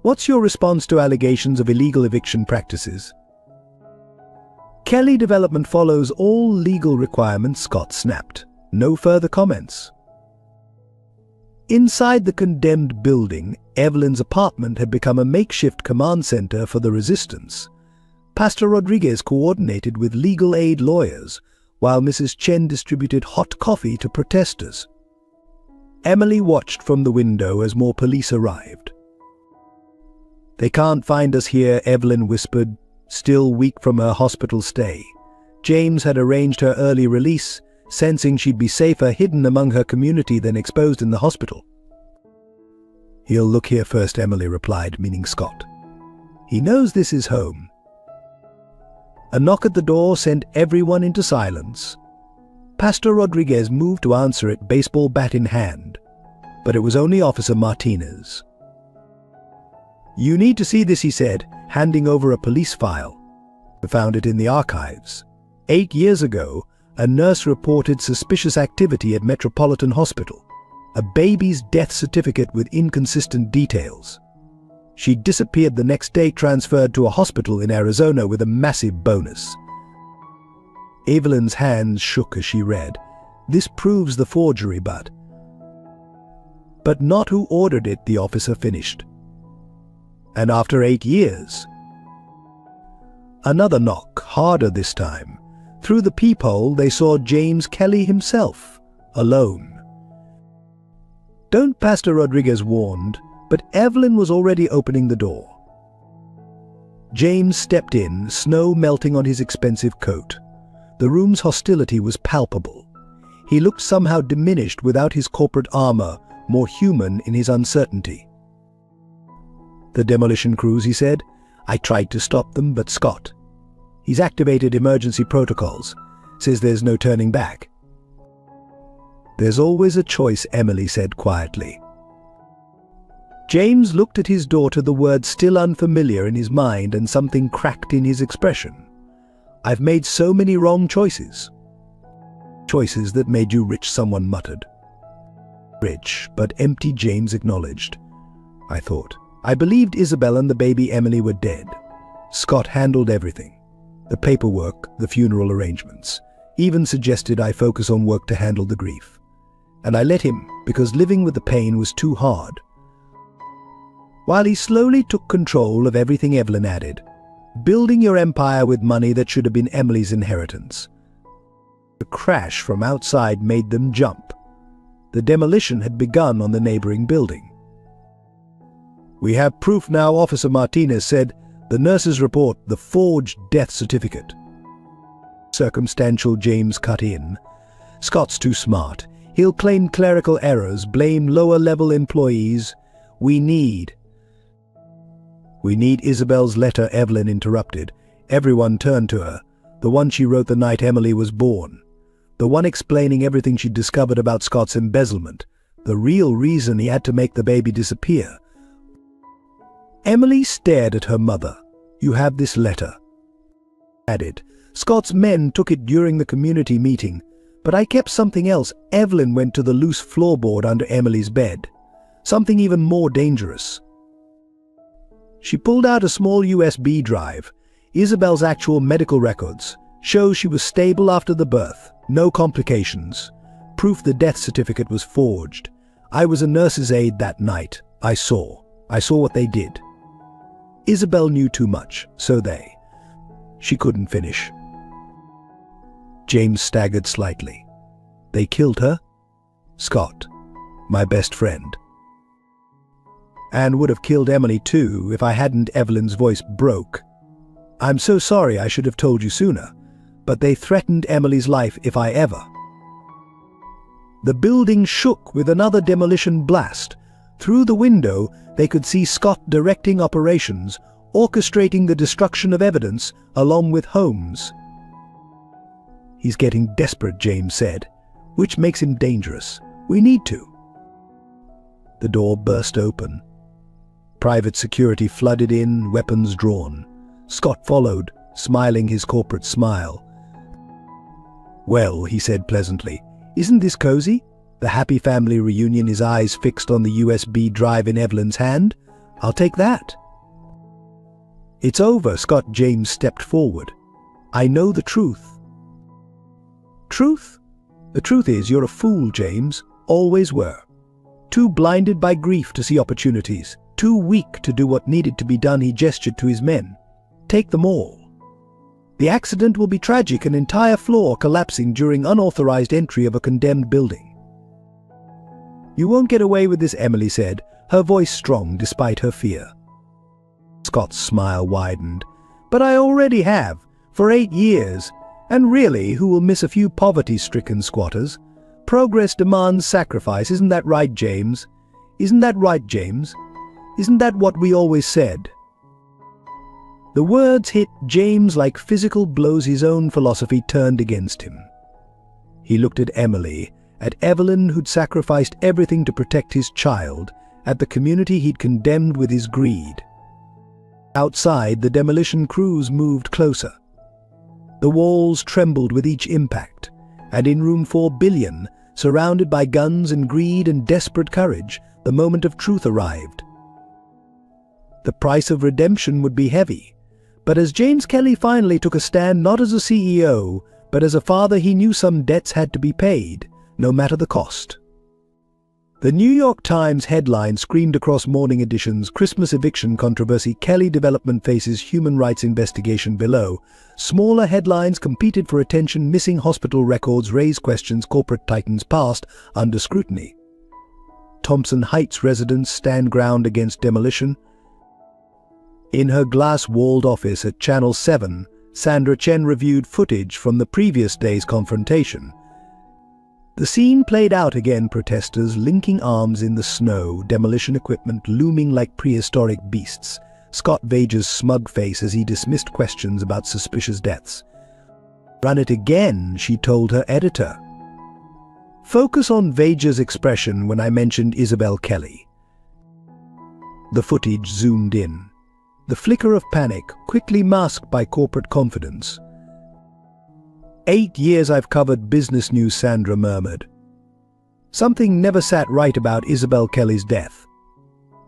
what's your response to allegations of illegal eviction practices?" "Kelly Development follows all legal requirements," Scott snapped. "No further comments." Inside the condemned building, Evelyn's apartment had become a makeshift command center for the resistance. Pastor Rodriguez coordinated with legal aid lawyers, while Mrs. Chen distributed hot coffee to protesters. Emily watched from the window as more police arrived. "They can't find us here," Evelyn whispered, still weak from her hospital stay. James had arranged her early release, sensing she'd be safer hidden among her community than exposed in the hospital. "He'll look here first," Emily replied, meaning Scott. "He knows this is home." A knock at the door sent everyone into silence. Pastor Rodriguez moved to answer it, baseball bat in hand, but it was only Officer Martinez. "You need to see this," he said, handing over a police file. "I found it in the archives. 8 years ago, a nurse reported suspicious activity at Metropolitan Hospital, a baby's death certificate with inconsistent details. She disappeared the next day, transferred to a hospital in Arizona with a massive bonus." Evelyn's hands shook as she read. "This proves the forgery, but not who ordered it," the officer finished. "And after 8 years." Another knock, harder this time. Through the peephole, they saw James Kelly himself, alone. "Don't," Pastor Rodriguez warned, but Evelyn was already opening the door. James stepped in, snow melting on his expensive coat. The room's hostility was palpable. He looked somehow diminished without his corporate armor, more human in his uncertainty. "The demolition crews," he said. "I tried to stop them, but Scott. He's activated emergency protocols. Says there's no turning back." "There's always a choice," Emily said quietly. James looked at his daughter, the word still unfamiliar in his mind, and something cracked in his expression. "I've made so many wrong choices." "Choices that made you rich," someone muttered. "Rich, but empty," James acknowledged. "I thought. I believed Isabel and the baby Emily were dead. Scott handled everything. The paperwork, the funeral arrangements. Even suggested I focus on work to handle the grief. And I let him, because living with the pain was too hard." While he slowly took control of everything, Evelyn added, "Building your empire with money that should have been Emily's inheritance." The crash from outside made them jump. The demolition had begun on the neighboring building. "We have proof now," Officer Martinez said. "The nurse's report, the forged death certificate." "Circumstantial," James cut in. "Scott's too smart. He'll claim clerical errors, blame lower-level employees. We need Isabel's letter," Evelyn interrupted. Everyone turned to her. The one she wrote the night Emily was born. The one explaining everything she'd discovered about Scott's embezzlement. The real reason he had to make the baby disappear. Emily stared at her mother. "You have this letter." Added, "Scott's men took it during the community meeting. But I kept something else. Evelyn went to the loose floorboard under Emily's bed. Something even more dangerous. She pulled out a small USB drive. Isabel's actual medical records show she was stable after the birth, no complications. Proof the death certificate was forged. I was a nurse's aide that night. I saw what they did. Isabel knew too much, so she couldn't finish. James staggered slightly. They killed her? Scott, my best friend. And would have killed Emily too if I hadn't. Evelyn's voice broke. I'm so sorry, I should have told you sooner, but they threatened Emily's life if I ever. The building shook with another demolition blast. Through the window, they could see Scott directing operations, orchestrating the destruction of evidence along with Holmes. He's getting desperate, James said, which makes him dangerous. We need to. The door burst open. Private security flooded in, weapons drawn. Scott followed, smiling his corporate smile. Well, he said pleasantly, isn't this cozy? The happy family reunion, his eyes fixed on the USB drive in Evelyn's hand. I'll take that. It's over, Scott. James stepped forward. I know the truth. Truth? The truth is you're a fool, James. Always were. Too blinded by grief to see opportunities. Too weak to do what needed to be done. He gestured to his men. Take them all. The accident will be tragic, an entire floor collapsing during unauthorized entry of a condemned building. You won't get away with this, Emily said, her voice strong despite her fear. Scott's smile widened. But I already have, for 8 years. And really, who will miss a few poverty-stricken squatters? Progress demands sacrifice, isn't that right, James? Isn't that right, James? Isn't that what we always said? The words hit James like physical blows. His own philosophy turned against him. He looked at Emily, at Evelyn, who'd sacrificed everything to protect his child, at the community he'd condemned with his greed. Outside, the demolition crews moved closer. The walls trembled with each impact, and in room 4 billion, surrounded by guns and greed and desperate courage, the moment of truth arrived. The price of redemption would be heavy, but as James Kelly finally took a stand, not as a CEO, but as a father, he knew some debts had to be paid, no matter the cost. The New York Times headline screamed across morning editions, Christmas eviction controversy, Kelly development faces human rights investigation. Below, smaller headlines competed for attention, missing hospital records raise questions, corporate titans passed under scrutiny. Thompson Heights residents stand ground against demolition. In her glass-walled office at Channel 7, Sandra Chen reviewed footage from the previous day's confrontation. The scene played out again, protesters linking arms in the snow, demolition equipment looming like prehistoric beasts. Scott Vager's smug face as he dismissed questions about suspicious deaths. Run it again, she told her editor. Focus on Vager's expression when I mentioned Isabel Kelly. The footage zoomed in. The flicker of panic, quickly masked by corporate confidence. 8 years I've covered business news, Sandra murmured. Something never sat right about Isabel Kelly's death.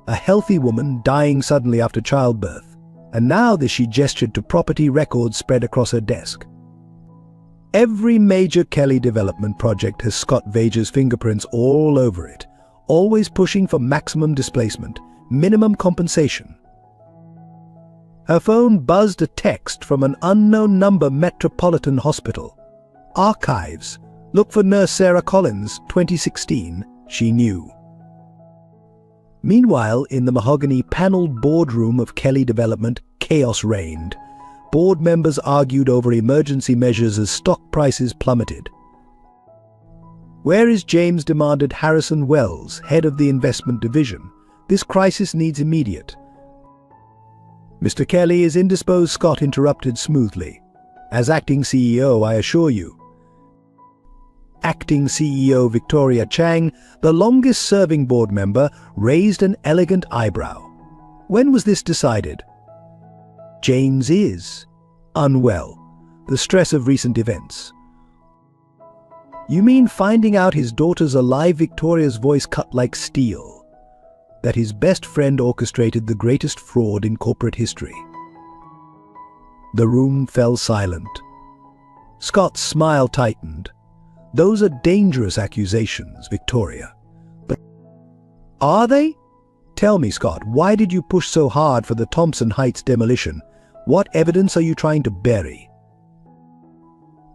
A healthy woman dying suddenly after childbirth. And now this, she gestured to property records spread across her desk. Every major Kelly development project has Scott Vager's fingerprints all over it, always pushing for maximum displacement, minimum compensation. Her phone buzzed a text from an unknown number, Metropolitan Hospital. Archives. Look for nurse Sarah Collins, 2016, she knew. Meanwhile, in the mahogany paneled boardroom of Kelly Development, chaos reigned. Board members argued over emergency measures as stock prices plummeted. Where is James? Demanded Harrison Wells, head of the investment division. This crisis needs immediate. Mr. Kelly is indisposed, Scott interrupted smoothly. As acting CEO, I assure you. Acting CEO Victoria Chang, the longest-serving board member, raised an elegant eyebrow. When was this decided? James is unwell. The stress of recent events. You mean finding out his daughter's alive, Victoria's voice cut like steel, that his best friend orchestrated the greatest fraud in corporate history? The room fell silent. Scott's smile tightened. Those are dangerous accusations, Victoria. But are they? Tell me, Scott, why did you push so hard for the Thompson Heights demolition? What evidence are you trying to bury?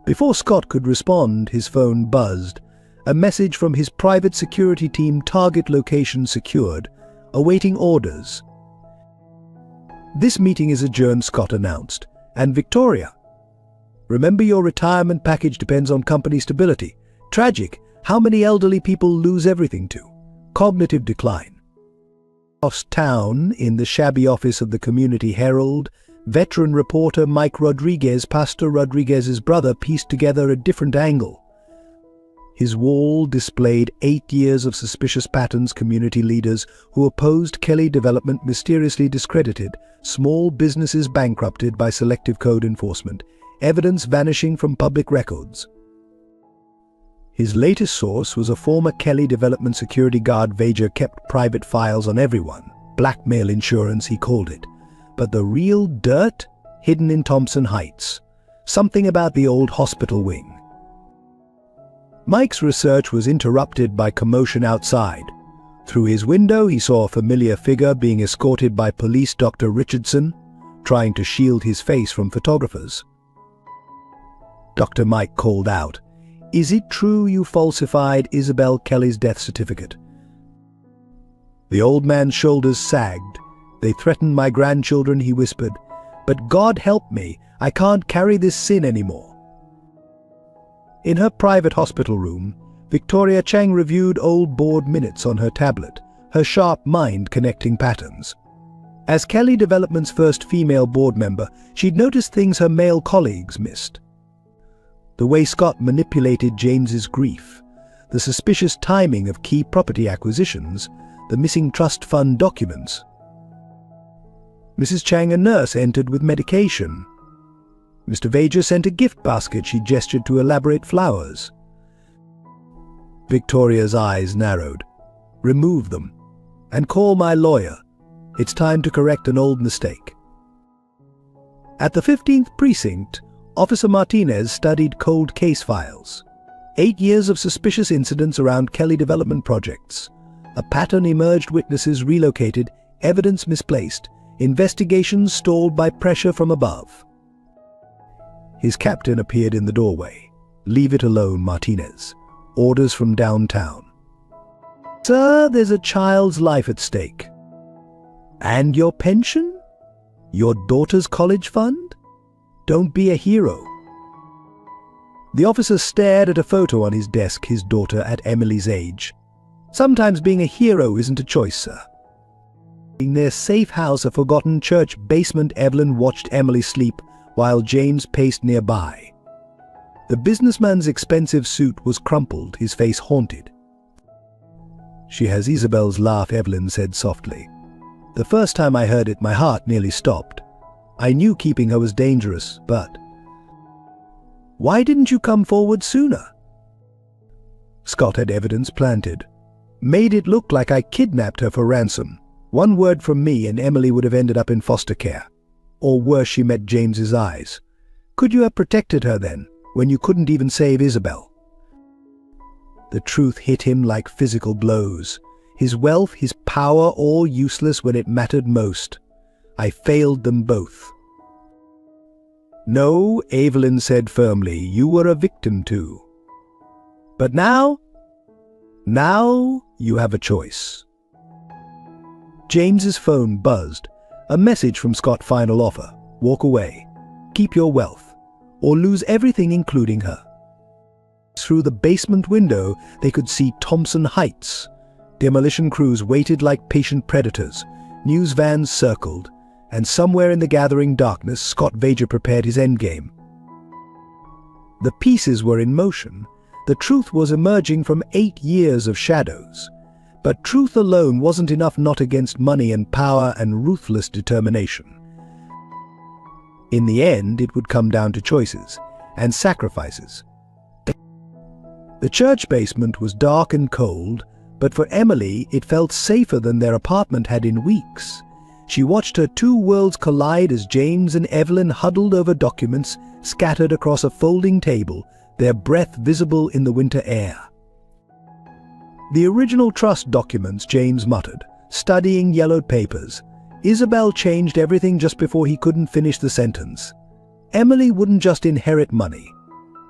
Before Scott could respond, his phone buzzed. A message from his private security team: target location secured, awaiting orders. This meeting is adjourned, Scott announced. And Victoria, remember, your retirement package depends on company stability. Tragic. How many elderly people lose everything to? Cognitive decline. Across town, in the shabby office of the Community Herald, veteran reporter Mike Rodriguez, Pastor Rodriguez's brother, pieced together a different angle. His wall displayed 8 years of suspicious patterns: community leaders who opposed Kelly development mysteriously discredited, small businesses bankrupted by selective code enforcement, evidence vanishing from public records. His latest source was a former Kelly development security guard. Vager kept private files on everyone. Blackmail insurance, he called it. But the real dirt? Hidden in Thompson Heights. Something about the old hospital wing. Mike's research was interrupted by commotion outside. Through his window, he saw a familiar figure being escorted by police. Dr. Richardson, trying to shield his face from photographers. Dr. Mike called out, "Is it true you falsified Isabel Kelly's death certificate?" The old man's shoulders sagged. "They threatened my grandchildren," he whispered. "But God help me, I can't carry this sin anymore." In her private hospital room, Victoria Chang reviewed old board minutes on her tablet, her sharp mind connecting patterns. As Kelly Development's first female board member, she'd noticed things her male colleagues missed. The way Scott manipulated James's grief, the suspicious timing of key property acquisitions, the missing trust fund documents. Mrs. Chang, a nurse, entered with medication. Mr. Vager sent a gift basket. She gestured to elaborate flowers. Victoria's eyes narrowed. "Remove them. And call my lawyer. It's time to correct an old mistake." At the 15th Precinct, Officer Martinez studied cold case files. 8 years of suspicious incidents around Kelly development projects. A pattern emerged: witnesses relocated, evidence misplaced, investigations stalled by pressure from above. His captain appeared in the doorway. "Leave it alone, Martinez. Orders from downtown." "Sir, there's a child's life at stake." "And your pension? Your daughter's college fund? Don't be a hero." The officer stared at a photo on his desk, his daughter at Emily's age. "Sometimes being a hero isn't a choice, sir." In their safe house, a forgotten church basement, Evelyn watched Emily sleep while James paced nearby. The businessman's expensive suit was crumpled, his face haunted. "She has Isabel's laugh," Evelyn said softly. "The first time I heard it, my heart nearly stopped. I knew keeping her was dangerous, but... Why didn't you come forward sooner?" Scott had evidence planted. "Made it look like I kidnapped her for ransom. One word from me and Emily would have ended up in foster care. Or worse, she met James's eyes. Could you have protected her then, when you couldn't even save Isabel?" The truth hit him like physical blows. His wealth, his power, all useless when it mattered most. "I failed them both." "No," Evelyn said firmly, "you were a victim too. But now you have a choice." James's phone buzzed. A message from Scott: final offer. Walk away. Keep your wealth. Or lose everything, including her. Through the basement window, they could see Thompson Heights. Demolition crews waited like patient predators. News vans circled. And somewhere in the gathering darkness, Scott Vager prepared his endgame. The pieces were in motion. The truth was emerging from 8 years of shadows. But truth alone wasn't enough, not against money and power and ruthless determination. In the end, it would come down to choices and sacrifices. The church basement was dark and cold, but for Emily it felt safer than their apartment had in weeks. She watched her two worlds collide as James and Evelyn huddled over documents scattered across a folding table, their breath visible in the winter air. "The original trust documents," James muttered, studying yellowed papers. Isabel changed everything just before he couldn't finish the sentence. Emily wouldn't just inherit money.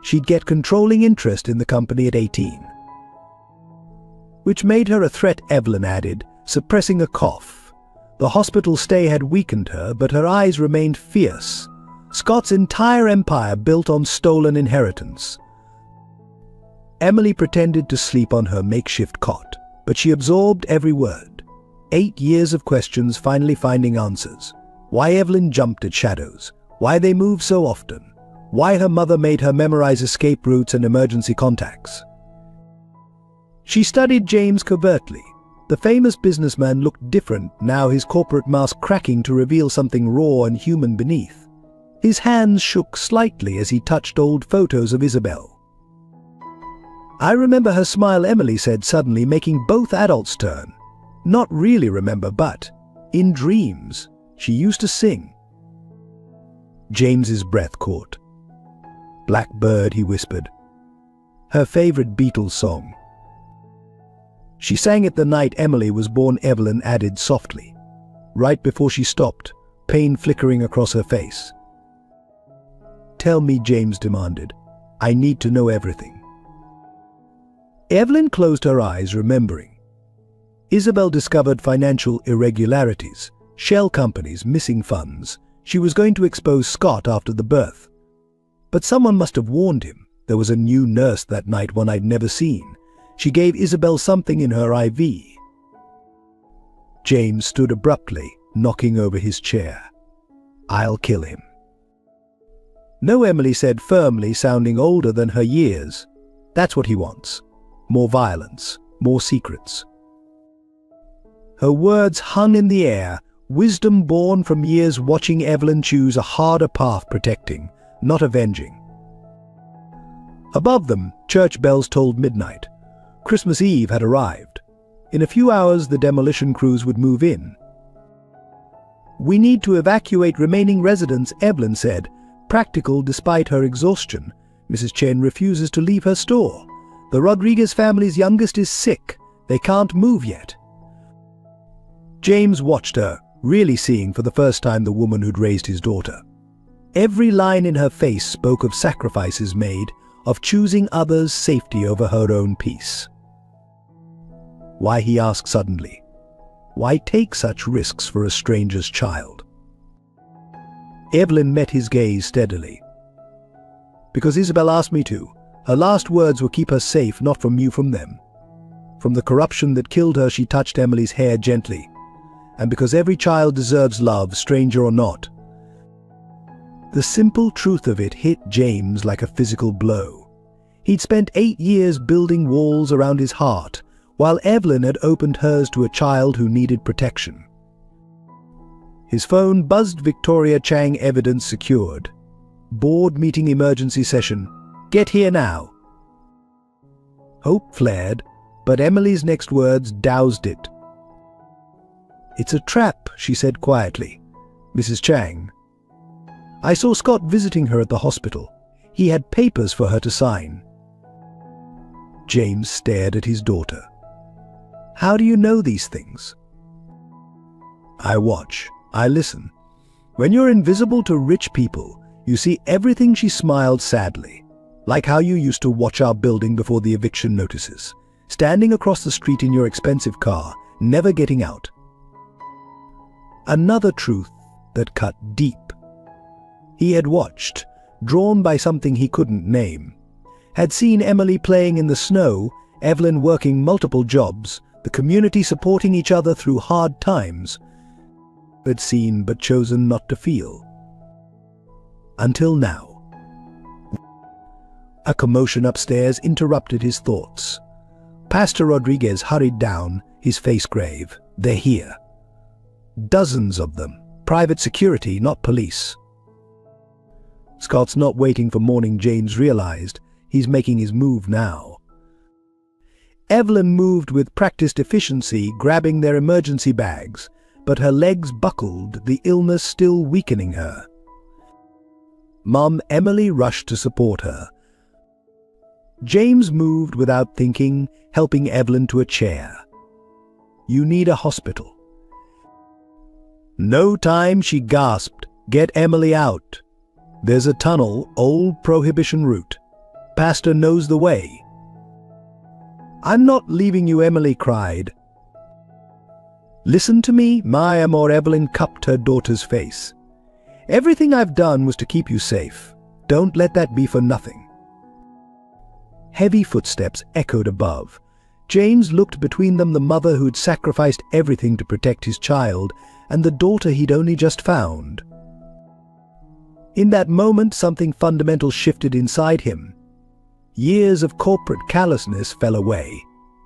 She'd get controlling interest in the company at 18. Which made her a threat, Evelyn added, suppressing a cough. The hospital stay had weakened her, but her eyes remained fierce. Scott's entire empire built on stolen inheritance. Emily pretended to sleep on her makeshift cot, but she absorbed every word. 8 years of questions finally finding answers. Why Evelyn jumped at shadows, why they moved so often, why her mother made her memorize escape routes and emergency contacts. She studied James covertly. The famous businessman looked different now, his corporate mask cracking to reveal something raw and human beneath. His hands shook slightly as he touched old photos of Isabel. "I remember her smile," Emily said suddenly, making both adults turn. "Not really remember, but in dreams, she used to sing." James's breath caught. "Blackbird," he whispered. "Her favorite Beatles song." "She sang it the night Emily was born," Evelyn added softly. Right before she stopped, pain flickering across her face. "Tell me," James demanded. "I need to know everything." Evelyn closed her eyes, remembering. Isabel discovered financial irregularities, shell companies, missing funds. She was going to expose Scott after the birth. But someone must have warned him. There was a new nurse that night, one I'd never seen. She gave Isabel something in her IV. James stood abruptly, knocking over his chair. "I'll kill him." "No," Emily said firmly, sounding older than her years. "That's what he wants. More violence, more secrets." Her words hung in the air, wisdom born from years watching Evelyn choose a harder path, protecting, not avenging. Above them, church bells tolled midnight. Christmas Eve had arrived. In a few hours, the demolition crews would move in. "We need to evacuate remaining residents," Evelyn said, practical despite her exhaustion. "Mrs. Chen refuses to leave her store. The Rodriguez family's youngest is sick. They can't move yet." James watched her, really seeing for the first time the woman who'd raised his daughter. Every line in her face spoke of sacrifices made, of choosing others' safety over her own peace. "Why?" he asked suddenly. "Why take such risks for a stranger's child?" Evelyn met his gaze steadily. "Because Isabel asked me to. Her last words were keep her safe, not from you, from them. From the corruption that killed her," she touched Emily's hair gently. "And because every child deserves love, stranger or not." The simple truth of it hit James like a physical blow. He'd spent 8 years building walls around his heart, while Evelyn had opened hers to a child who needed protection. His phone buzzed. "Victoria Chang, evidence secured. Board meeting emergency session. Get here now." Hope flared, but Emily's next words doused it. "It's a trap," she said quietly. "Mrs. Chang. I saw Scott visiting her at the hospital. He had papers for her to sign." James stared at his daughter. "How do you know these things?" "I watch. I listen. When you're invisible to rich people, you see everything." She smiled sadly. "Like how you used to watch our building before the eviction notices, standing across the street in your expensive car, never getting out." Another truth that cut deep. He had watched, drawn by something he couldn't name. Had seen Emily playing in the snow, Evelyn working multiple jobs, the community supporting each other through hard times. Had seen but chosen not to feel. Until now. A commotion upstairs interrupted his thoughts. Pastor Rodriguez hurried down, his face grave. "They're here. Dozens of them. Private security, not police." Scott's not waiting for morning, James realized. He's making his move now. Evelyn moved with practiced efficiency, grabbing their emergency bags, but her legs buckled, the illness still weakening her. Mum Emily rushed to support her. James moved without thinking, helping Evelyn to a chair. "You need a hospital." "No time," she gasped. "Get Emily out. There's a tunnel, old Prohibition route. Pastor knows the way." "I'm not leaving you," Emily cried. "Listen to me, my amor." Evelyn cupped her daughter's face. "Everything I've done was to keep you safe. Don't let that be for nothing." Heavy footsteps echoed above. James looked between them, the mother who'd sacrificed everything to protect his child, and the daughter he'd only just found. In that moment, something fundamental shifted inside him. Years of corporate callousness fell away.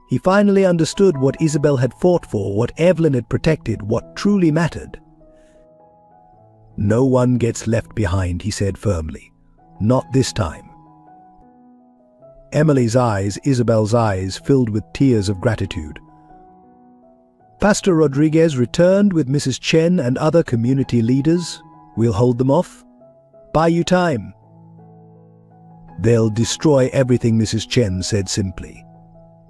He finally understood what Isabel had fought for, what Evelyn had protected, what truly mattered. "No one gets left behind," he said firmly. "Not this time." Emily's eyes, Isabel's eyes, filled with tears of gratitude. Pastor Rodriguez returned with Mrs. Chen and other community leaders. "We'll hold them off. Buy you time." "They'll destroy everything," Mrs. Chen said simply.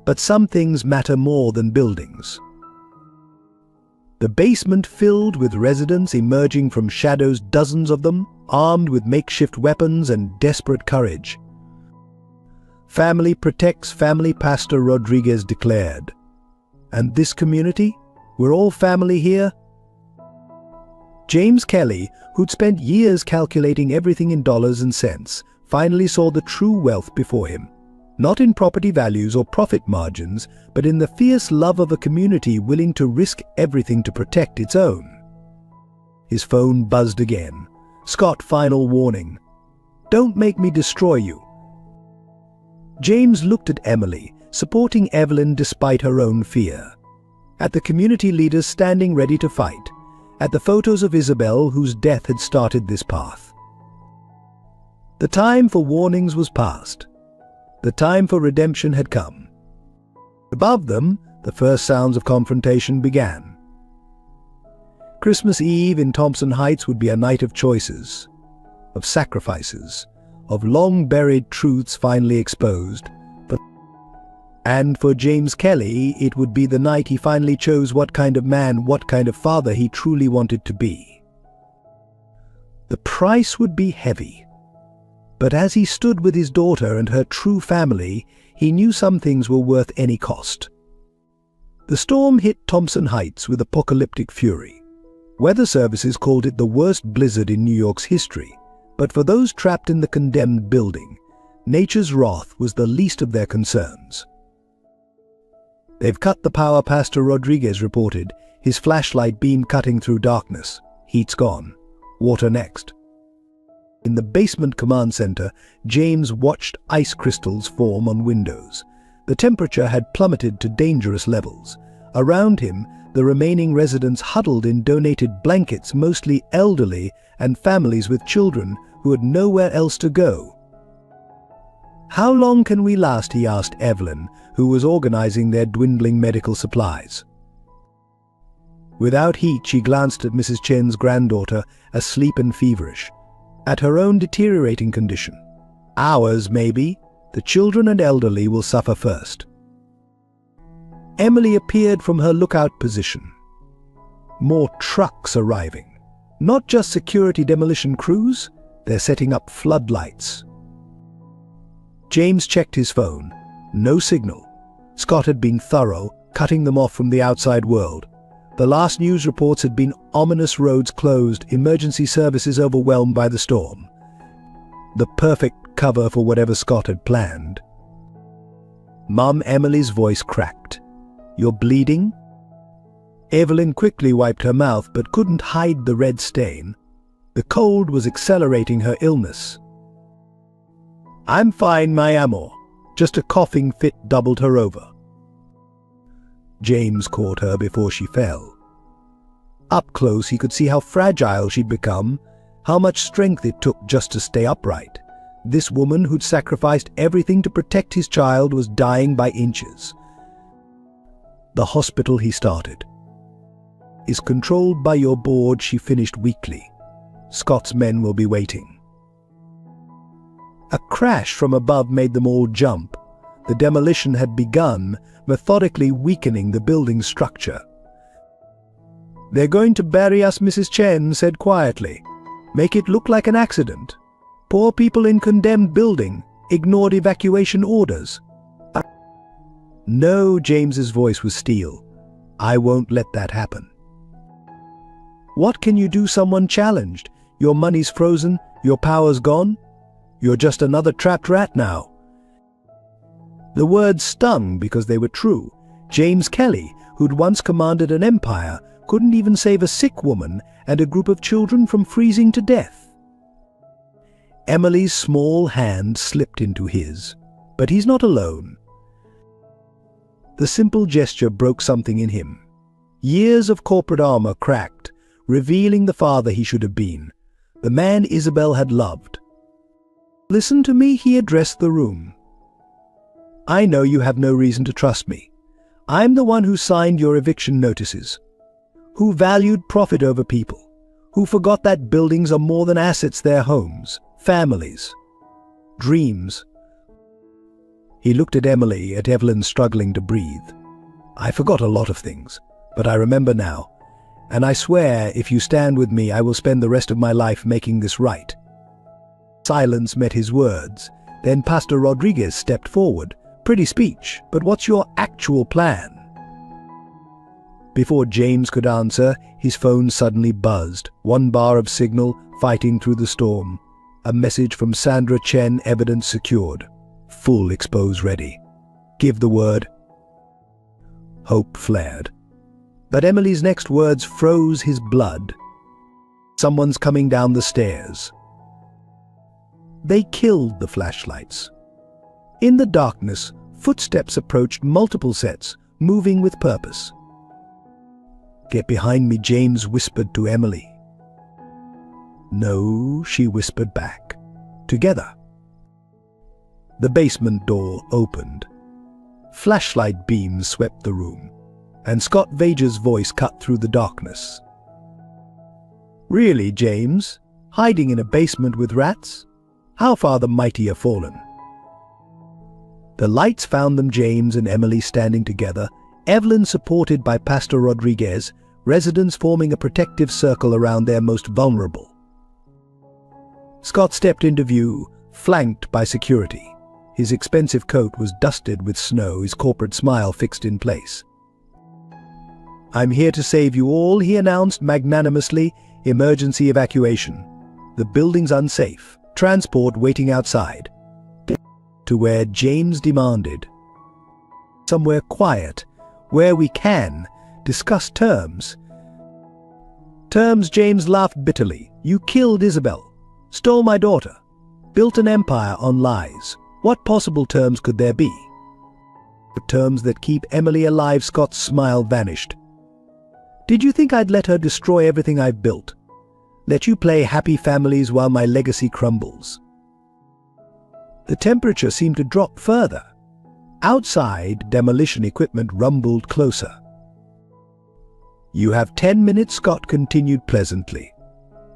"But some things matter more than buildings." The basement filled with residents emerging from shadows, dozens of them, armed with makeshift weapons and desperate courage. "Family protects family," Pastor Rodriguez declared. "And this community? We're all family here." James Kelly, who'd spent years calculating everything in dollars and cents, finally saw the true wealth before him. Not in property values or profit margins, but in the fierce love of a community willing to risk everything to protect its own. His phone buzzed again. "Scott, final warning. Don't make me destroy you." James looked at Emily, supporting Evelyn despite her own fear. At the community leaders standing ready to fight. At the photos of Isabel, whose death had started this path. The time for warnings was past. The time for redemption had come. Above them, the first sounds of confrontation began. Christmas Eve in Thompson Heights would be a night of choices, of sacrifices, of long-buried truths finally exposed. And for James Kelly, it would be the night he finally chose what kind of man, what kind of father he truly wanted to be. The price would be heavy. But as he stood with his daughter and her true family, he knew some things were worth any cost. The storm hit Thompson Heights with apocalyptic fury. Weather services called it the worst blizzard in New York's history, but for those trapped in the condemned building, nature's wrath was the least of their concerns. "They've cut the power," Pastor Rodriguez reported, his flashlight beam cutting through darkness. "Heat's gone. Water next." In the basement command center, James watched ice crystals form on windows. The temperature had plummeted to dangerous levels. Around him, the remaining residents huddled in donated blankets, mostly elderly and families with children who had nowhere else to go. "How long can we last?" he asked Evelyn, who was organizing their dwindling medical supplies. Without heat, she glanced at Mrs. Chen's granddaughter, asleep and feverish, at her own deteriorating condition. "Hours, maybe. The children and elderly will suffer first." Emily appeared from her lookout position. More trucks arriving. Not just security demolition crews, they're setting up floodlights. James checked his phone. No signal. Scott had been thorough, cutting them off from the outside world. The last news reports had been ominous roads closed, emergency services overwhelmed by the storm. The perfect cover for whatever Scott had planned. Mum Emily's voice cracked. "You're bleeding?" Evelyn quickly wiped her mouth but couldn't hide the red stain. The cold was accelerating her illness. "I'm fine, my amor. Just a coughing fit doubled her over." James caught her before she fell. Up close, he could see how fragile she'd become, how much strength it took just to stay upright. This woman who'd sacrificed everything to protect his child was dying by inches. The hospital, he started, is controlled by your board, she finished weakly. Scott's men will be waiting. A crash from above made them all jump. The demolition had begun, methodically weakening the building's structure. They're going to bury us, Mrs. Chen said quietly. Make it look like an accident. Poor people in condemned building ignored evacuation orders. No, James's voice was steel. I won't let that happen. What can you do? Someone challenged. Your money's frozen, your power's gone. You're just another trapped rat now. The words stung because they were true. James Kelly, who'd once commanded an empire, couldn't even save a sick woman and a group of children from freezing to death. Emily's small hand slipped into his. But he's not alone. The simple gesture broke something in him. Years of corporate armor cracked, revealing the father he should have been, the man Isabel had loved. Listen to me, he addressed the room. I know you have no reason to trust me. I'm the one who signed your eviction notices, who valued profit over people, who forgot that buildings are more than assets, they're homes, families, dreams. He looked at Emily, at Evelyn struggling to breathe. I forgot a lot of things, but I remember now, and I swear if you stand with me I will spend the rest of my life making this right. Silence met his words. Then Pastor Rodriguez stepped forward. Pretty speech, but what's your actual plan? Before James could answer, his phone suddenly buzzed. One bar of signal, fighting through the storm. A message from Sandra Chen, evidence secured. Full expose ready. Give the word. Hope flared. But Emily's next words froze his blood. Someone's coming down the stairs. They killed the flashlights. In the darkness, footsteps approached multiple sets, moving with purpose. Get behind me, James whispered to Emily. No, she whispered back. Together. The basement door opened. Flashlight beams swept the room, and Scott Vager's voice cut through the darkness. Really, James? Hiding in a basement with rats? How far the mighty have fallen? The lights found them, James and Emily standing together, Evelyn supported by Pastor Rodriguez, residents forming a protective circle around their most vulnerable. Scott stepped into view, flanked by security. His expensive coat was dusted with snow, his corporate smile fixed in place. I'm here to save you all, he announced magnanimously. Emergency evacuation. The building's unsafe. Transport waiting outside. To where James demanded. Somewhere quiet, where we can discuss terms. Terms, James laughed bitterly. You killed Isabel, stole my daughter, built an empire on lies. What possible terms could there be? The terms that keep Emily alive. Scott's smile vanished. Did you think I'd let her destroy everything I've built? Let you play happy families while my legacy crumbles? The temperature seemed to drop further. Outside, demolition equipment rumbled closer. You have 10 minutes, Scott continued pleasantly.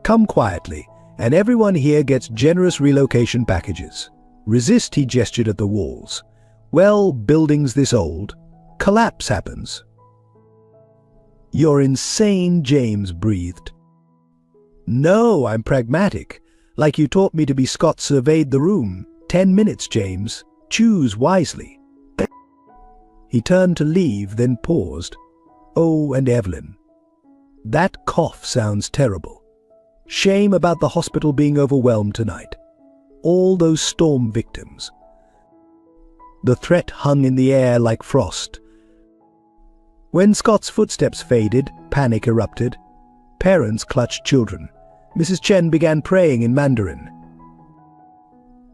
Come quietly, and everyone here gets generous relocation packages. Resist, he gestured at the walls. Well, buildings this old. Collapse happens. You're insane, James breathed. No, I'm pragmatic. Like you taught me to be. Scott surveyed the room. 10 minutes, James. Choose wisely. He turned to leave, then paused. Oh, and Evelyn. That cough sounds terrible. Shame about the hospital being overwhelmed tonight. All those storm victims. The threat hung in the air like frost. When Scott's footsteps faded, panic erupted. Parents clutched children. Mrs. Chen began praying in Mandarin.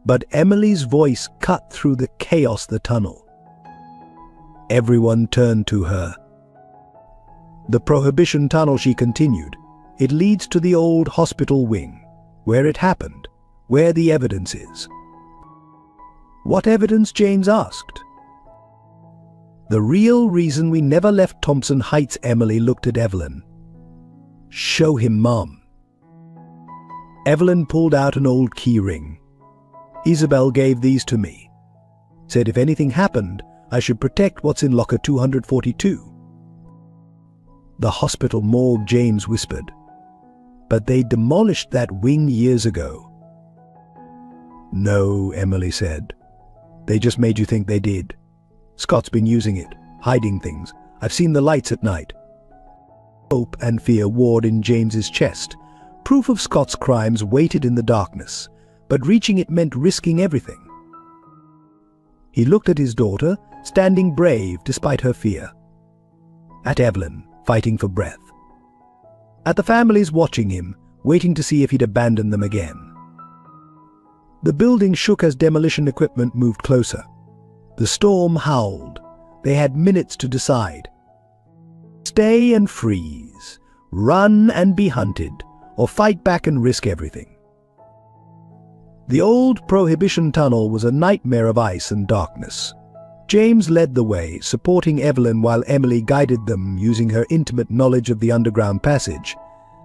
But Emily's voice cut through the chaos, the tunnel. Everyone turned to her. The Prohibition Tunnel, she continued. It leads to the old hospital wing, where it happened, where the evidence is. What evidence? James asked. The real reason we never left Thompson Heights. Emily looked at Evelyn. Show him, Mom. Evelyn pulled out an old key ring. Isabel gave these to me. Said if anything happened, I should protect what's in locker 242. The hospital morgue, James whispered. But they demolished that wing years ago. No, Emily said. They just made you think they did. Scott's been using it, hiding things. I've seen the lights at night. Hope and fear warred in James's chest. Proof of Scott's crimes waited in the darkness, but reaching it meant risking everything. He looked at his daughter, standing brave despite her fear. At Evelyn, fighting for breath. At the families watching him, waiting to see if he'd abandon them again. The building shook as demolition equipment moved closer. The storm howled. They had minutes to decide. Stay and freeze, run and be hunted, or fight back and risk everything. The old Prohibition Tunnel was a nightmare of ice and darkness. James led the way, supporting Evelyn while Emily guided them using her intimate knowledge of the underground passage.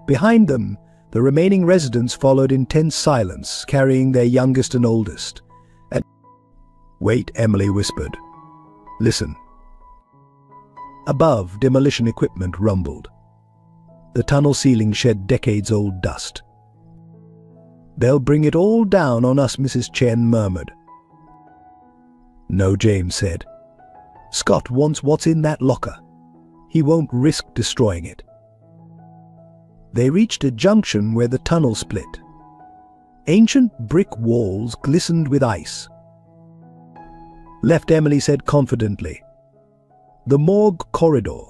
Behind them, the remaining residents followed in tense silence, carrying their youngest and oldest. Wait, Emily whispered. Listen. Above, demolition equipment rumbled. The tunnel ceiling shed decades-old dust. They'll bring it all down on us, Mrs. Chen murmured. No, James said. Scott wants what's in that locker. He won't risk destroying it. They reached a junction where the tunnel split. Ancient brick walls glistened with ice. Left, Emily said confidently. The morgue corridor.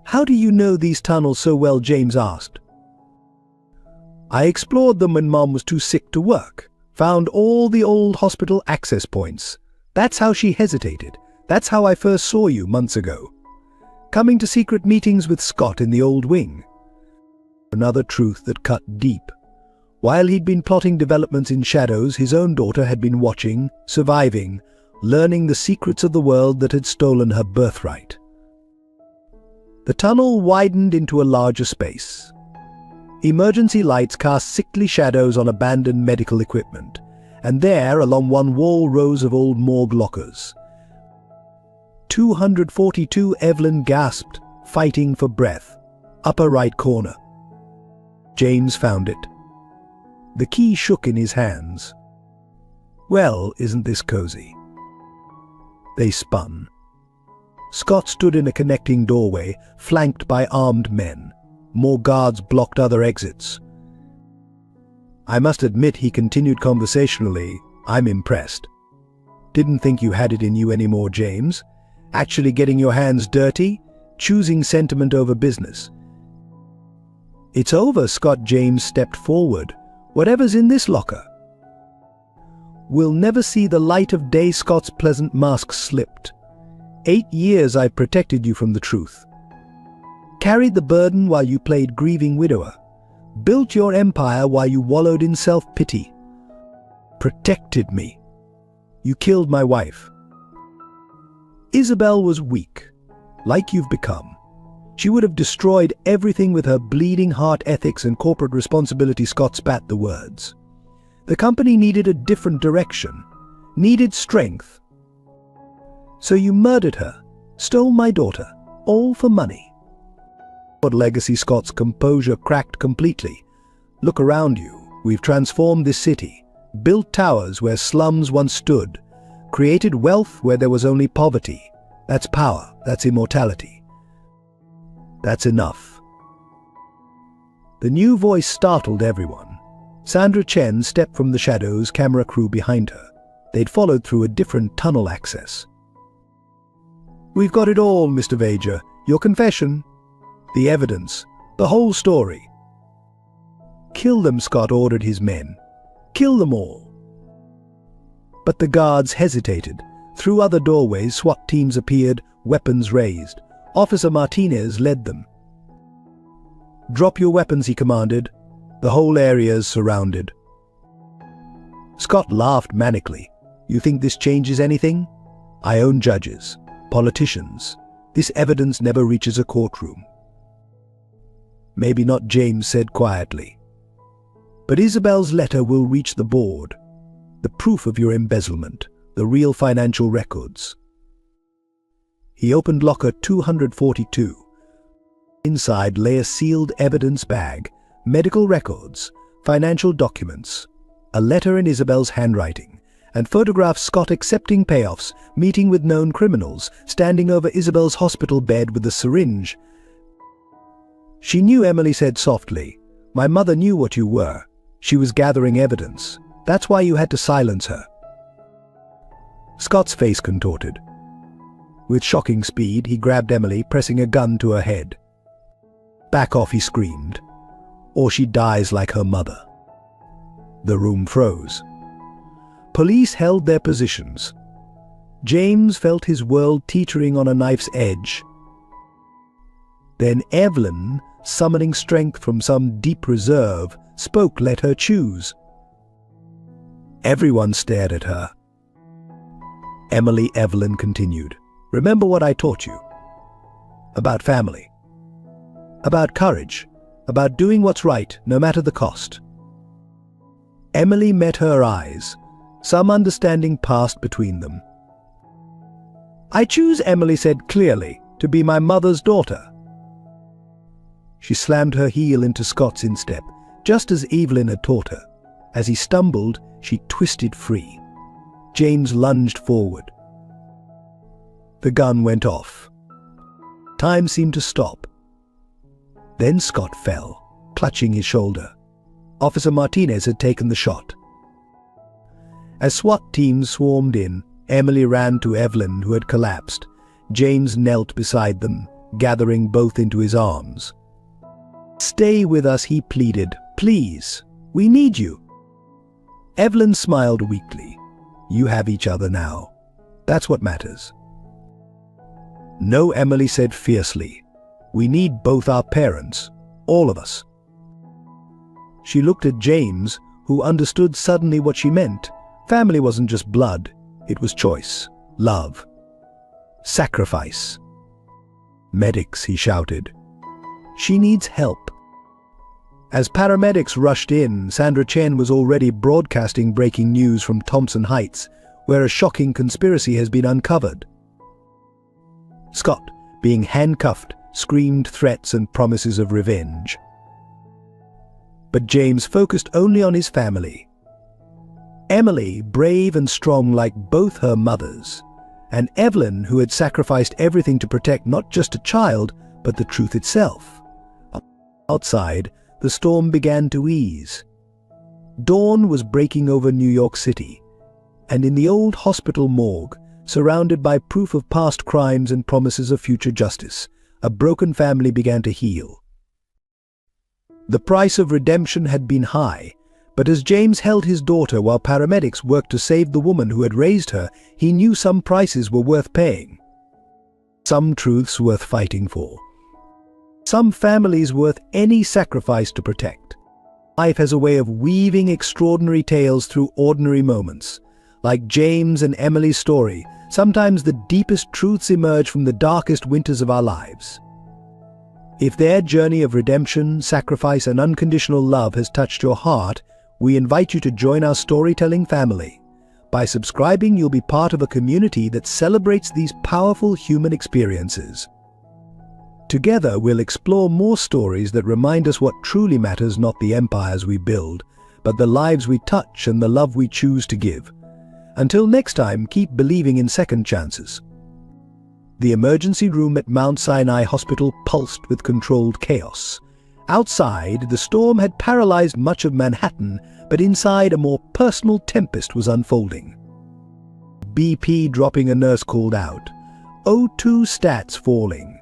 How do you know these tunnels so well? James asked. I explored them when Mom was too sick to work. Found all the old hospital access points. That's how she hesitated. That's how I first saw you months ago. Coming to secret meetings with Scott in the old wing. Another truth that cut deep. While he'd been plotting developments in shadows, his own daughter had been watching, surviving, learning the secrets of the world that had stolen her birthright. The tunnel widened into a larger space. Emergency lights cast sickly shadows on abandoned medical equipment, and there, along one wall, rows of old morgue lockers. 242, Evelyn gasped, fighting for breath. Upper right corner. James found it. The key shook in his hands. Well, isn't this cozy? They spun. Scott stood in a connecting doorway, flanked by armed men. More guards blocked other exits. I must admit, he continued conversationally, I'm impressed. Didn't think you had it in you anymore, James. Actually getting your hands dirty, choosing sentiment over business. It's over, Scott. James stepped forward. Whatever's in this locker. We'll never see the light of day. Scott's pleasant mask slipped. 8 years I've protected you from the truth. Carried the burden while you played grieving widower. Built your empire while you wallowed in self-pity. Protected me. You killed my wife. Isabel was weak, like you've become. She would have destroyed everything with her bleeding heart ethics and corporate responsibility. Scott spat the words. The company needed a different direction, needed strength. So you murdered her, stole my daughter, all for money. What legacy? Scott's composure cracked completely. Look around you. We've transformed this city, built towers where slums once stood, created wealth where there was only poverty. That's power, that's immortality. That's enough. The new voice startled everyone. Sandra Chen stepped from the shadows, camera crew behind her. They'd followed through a different tunnel access. We've got it all, Mr. Vager. Your confession, the evidence, the whole story. Kill them, Scott ordered his men. Kill them all. But the guards hesitated. Through other doorways, SWAT teams appeared, weapons raised. Officer Martinez led them. Drop your weapons, he commanded. The whole area's surrounded. Scott laughed manically. You think this changes anything? I own judges, politicians. This evidence never reaches a courtroom. Maybe not, James said quietly. But Isabel's letter will reach the board. The proof of your embezzlement, the real financial records. He opened locker 242. Inside lay a sealed evidence bag, medical records, financial documents, a letter in Isabel's handwriting, and photographs Scott accepting payoffs, meeting with known criminals, standing over Isabel's hospital bed with a syringe. She knew, Emily said softly. My mother knew what you were. She was gathering evidence. That's why you had to silence her. Scott's face contorted. With shocking speed, he grabbed Emily, pressing a gun to her head. Back off, he screamed, or she dies like her mother. The room froze. Police held their positions. James felt his world teetering on a knife's edge. Then Evelyn, summoning strength from some deep reserve, spoke. Let her choose. Everyone stared at her. Evelyn continued. Remember what I taught you. About family. About courage. About doing what's right, no matter the cost. Emily met her eyes. Some understanding passed between them. I choose, Emily said clearly, to be my mother's daughter. She slammed her heel into Scott's instep, just as Evelyn had taught her. As he stumbled, she twisted free. James lunged forward. The gun went off. Time seemed to stop. Then Scott fell, clutching his shoulder. Officer Martinez had taken the shot. As SWAT teams swarmed in, Emily ran to Evelyn, who had collapsed. James knelt beside them, gathering both into his arms. Stay with us, he pleaded. Please, we need you. Evelyn smiled weakly. You have each other now. That's what matters. No, Emily said fiercely. We need both our parents, all of us. She looked at James, who understood suddenly what she meant. Family wasn't just blood, it was choice, love, sacrifice. Medics, he shouted. She needs help. As paramedics rushed in, Sandra Chen was already broadcasting breaking news from Thompson Heights, where a shocking conspiracy has been uncovered. Scott, being handcuffed, screamed threats and promises of revenge. But James focused only on his family. Emily, brave and strong like both her mothers, and Evelyn, who had sacrificed everything to protect not just a child, but the truth itself. Outside, the storm began to ease. Dawn was breaking over New York City, and in the old hospital morgue, surrounded by proof of past crimes and promises of future justice, a broken family began to heal. The price of redemption had been high, but as James held his daughter while paramedics worked to save the woman who had raised her, he knew some prices were worth paying. Some truths worth fighting for. Some families worth any sacrifice to protect. Life has a way of weaving extraordinary tales through ordinary moments. Like James and Emily's story, sometimes the deepest truths emerge from the darkest winters of our lives. If their journey of redemption, sacrifice, and unconditional love has touched your heart, we invite you to join our storytelling family. By subscribing, you'll be part of a community that celebrates these powerful human experiences. Together, we'll explore more stories that remind us what truly matters, not the empires we build, but the lives we touch and the love we choose to give. Until next time, keep believing in second chances. The emergency room at Mount Sinai Hospital pulsed with controlled chaos. Outside, the storm had paralyzed much of Manhattan, but inside a more personal tempest was unfolding. BP dropping, a nurse called out. O2 stats falling.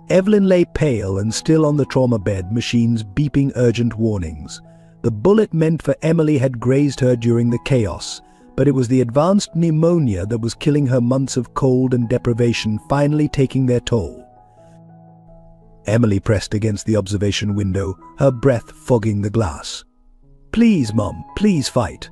Evelyn lay pale and still on the trauma bed, machines beeping urgent warnings. The bullet meant for Emily had grazed her during the chaos, but it was the advanced pneumonia that was killing her, months of cold and deprivation finally taking their toll. Emily pressed against the observation window, her breath fogging the glass. Please, Mom, please fight.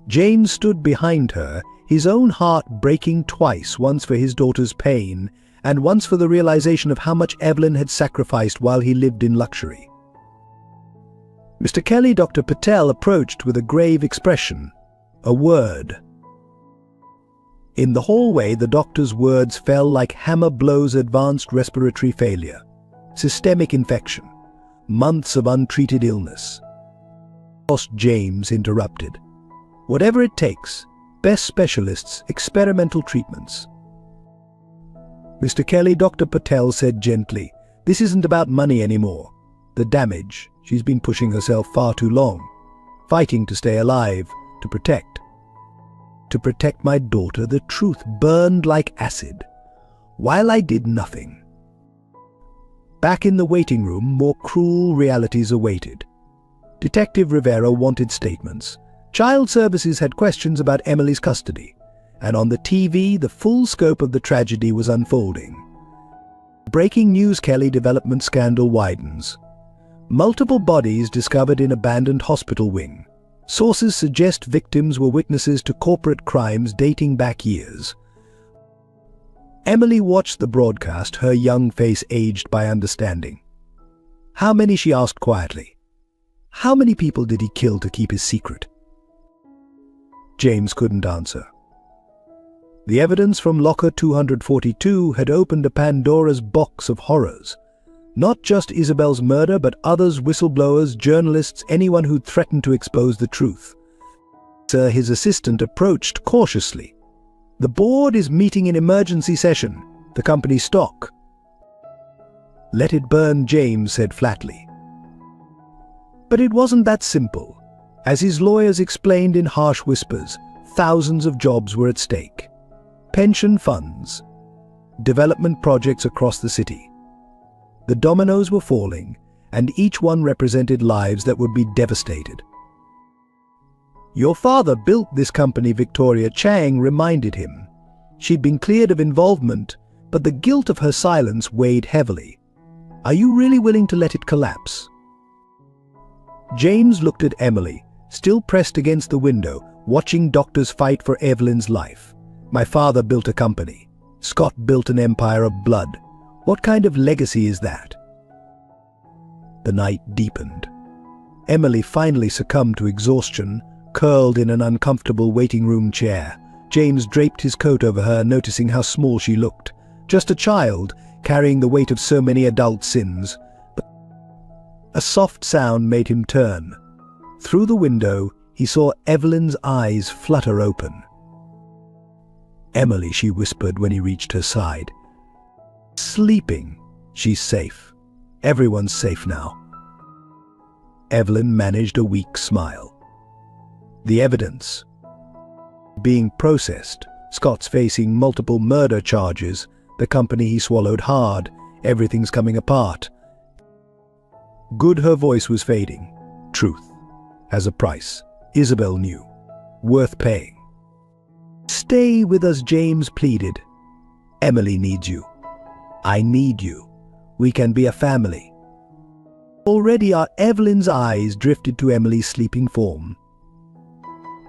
James stood behind her, his own heart breaking twice, once for his daughter's pain, and once for the realization of how much Evelyn had sacrificed while he lived in luxury. Mr. Kelly, Dr. Patel approached with a grave expression. A word. In the hallway, the doctor's words fell like hammer blows: advanced respiratory failure, systemic infection, months of untreated illness. James interrupted. Whatever it takes, best specialists, experimental treatments. Mr. Kelly, Dr. Patel said gently, this isn't about money anymore. The damage, she's been pushing herself far too long, fighting to stay alive, to protect. To protect my daughter, the truth burned like acid, while I did nothing. Back in the waiting room, more cruel realities awaited. Detective Rivera wanted statements. Child Services had questions about Emily's custody. And on the TV, the full scope of the tragedy was unfolding. Breaking news: Kelly development scandal widens. Multiple bodies discovered in abandoned hospital wing. Sources suggest victims were witnesses to corporate crimes dating back years. Emily watched the broadcast, her young face aged by understanding. How many, she asked quietly. How many people did he kill to keep his secret? James couldn't answer. The evidence from locker 242 had opened a Pandora's box of horrors. Not just Isabel's murder, but others, whistleblowers, journalists, anyone who'd threatened to expose the truth. Sir, his assistant approached cautiously. The board is meeting in emergency session. The company's stock. Let it burn, James said flatly. But it wasn't that simple. As his lawyers explained in harsh whispers, thousands of jobs were at stake. Pension funds, development projects across the city. The dominoes were falling, and each one represented lives that would be devastated. Your father built this company, Victoria Chang reminded him. She'd been cleared of involvement, but the guilt of her silence weighed heavily. Are you really willing to let it collapse? James looked at Emily, still pressed against the window, watching doctors fight for Evelyn's life. My father built a company. Scott built an empire of blood. What kind of legacy is that? The night deepened. Emily finally succumbed to exhaustion, curled in an uncomfortable waiting room chair. James draped his coat over her, noticing how small she looked. Just a child, carrying the weight of so many adult sins. But a soft sound made him turn. Through the window, he saw Evelyn's eyes flutter open. Emily, she whispered when he reached her side. Sleeping. She's safe. Everyone's safe now. Evelyn managed a weak smile. The evidence. Being processed. Scott's facing multiple murder charges. The company he swallowed hard. Everything's coming apart. Good, her voice was fading. Truth. Has a price. Isabel knew. Worth paying. Stay with us, James pleaded. Emily needs you. I need you. We can be a family. Already Evelyn's eyes drifted to Emily's sleeping form.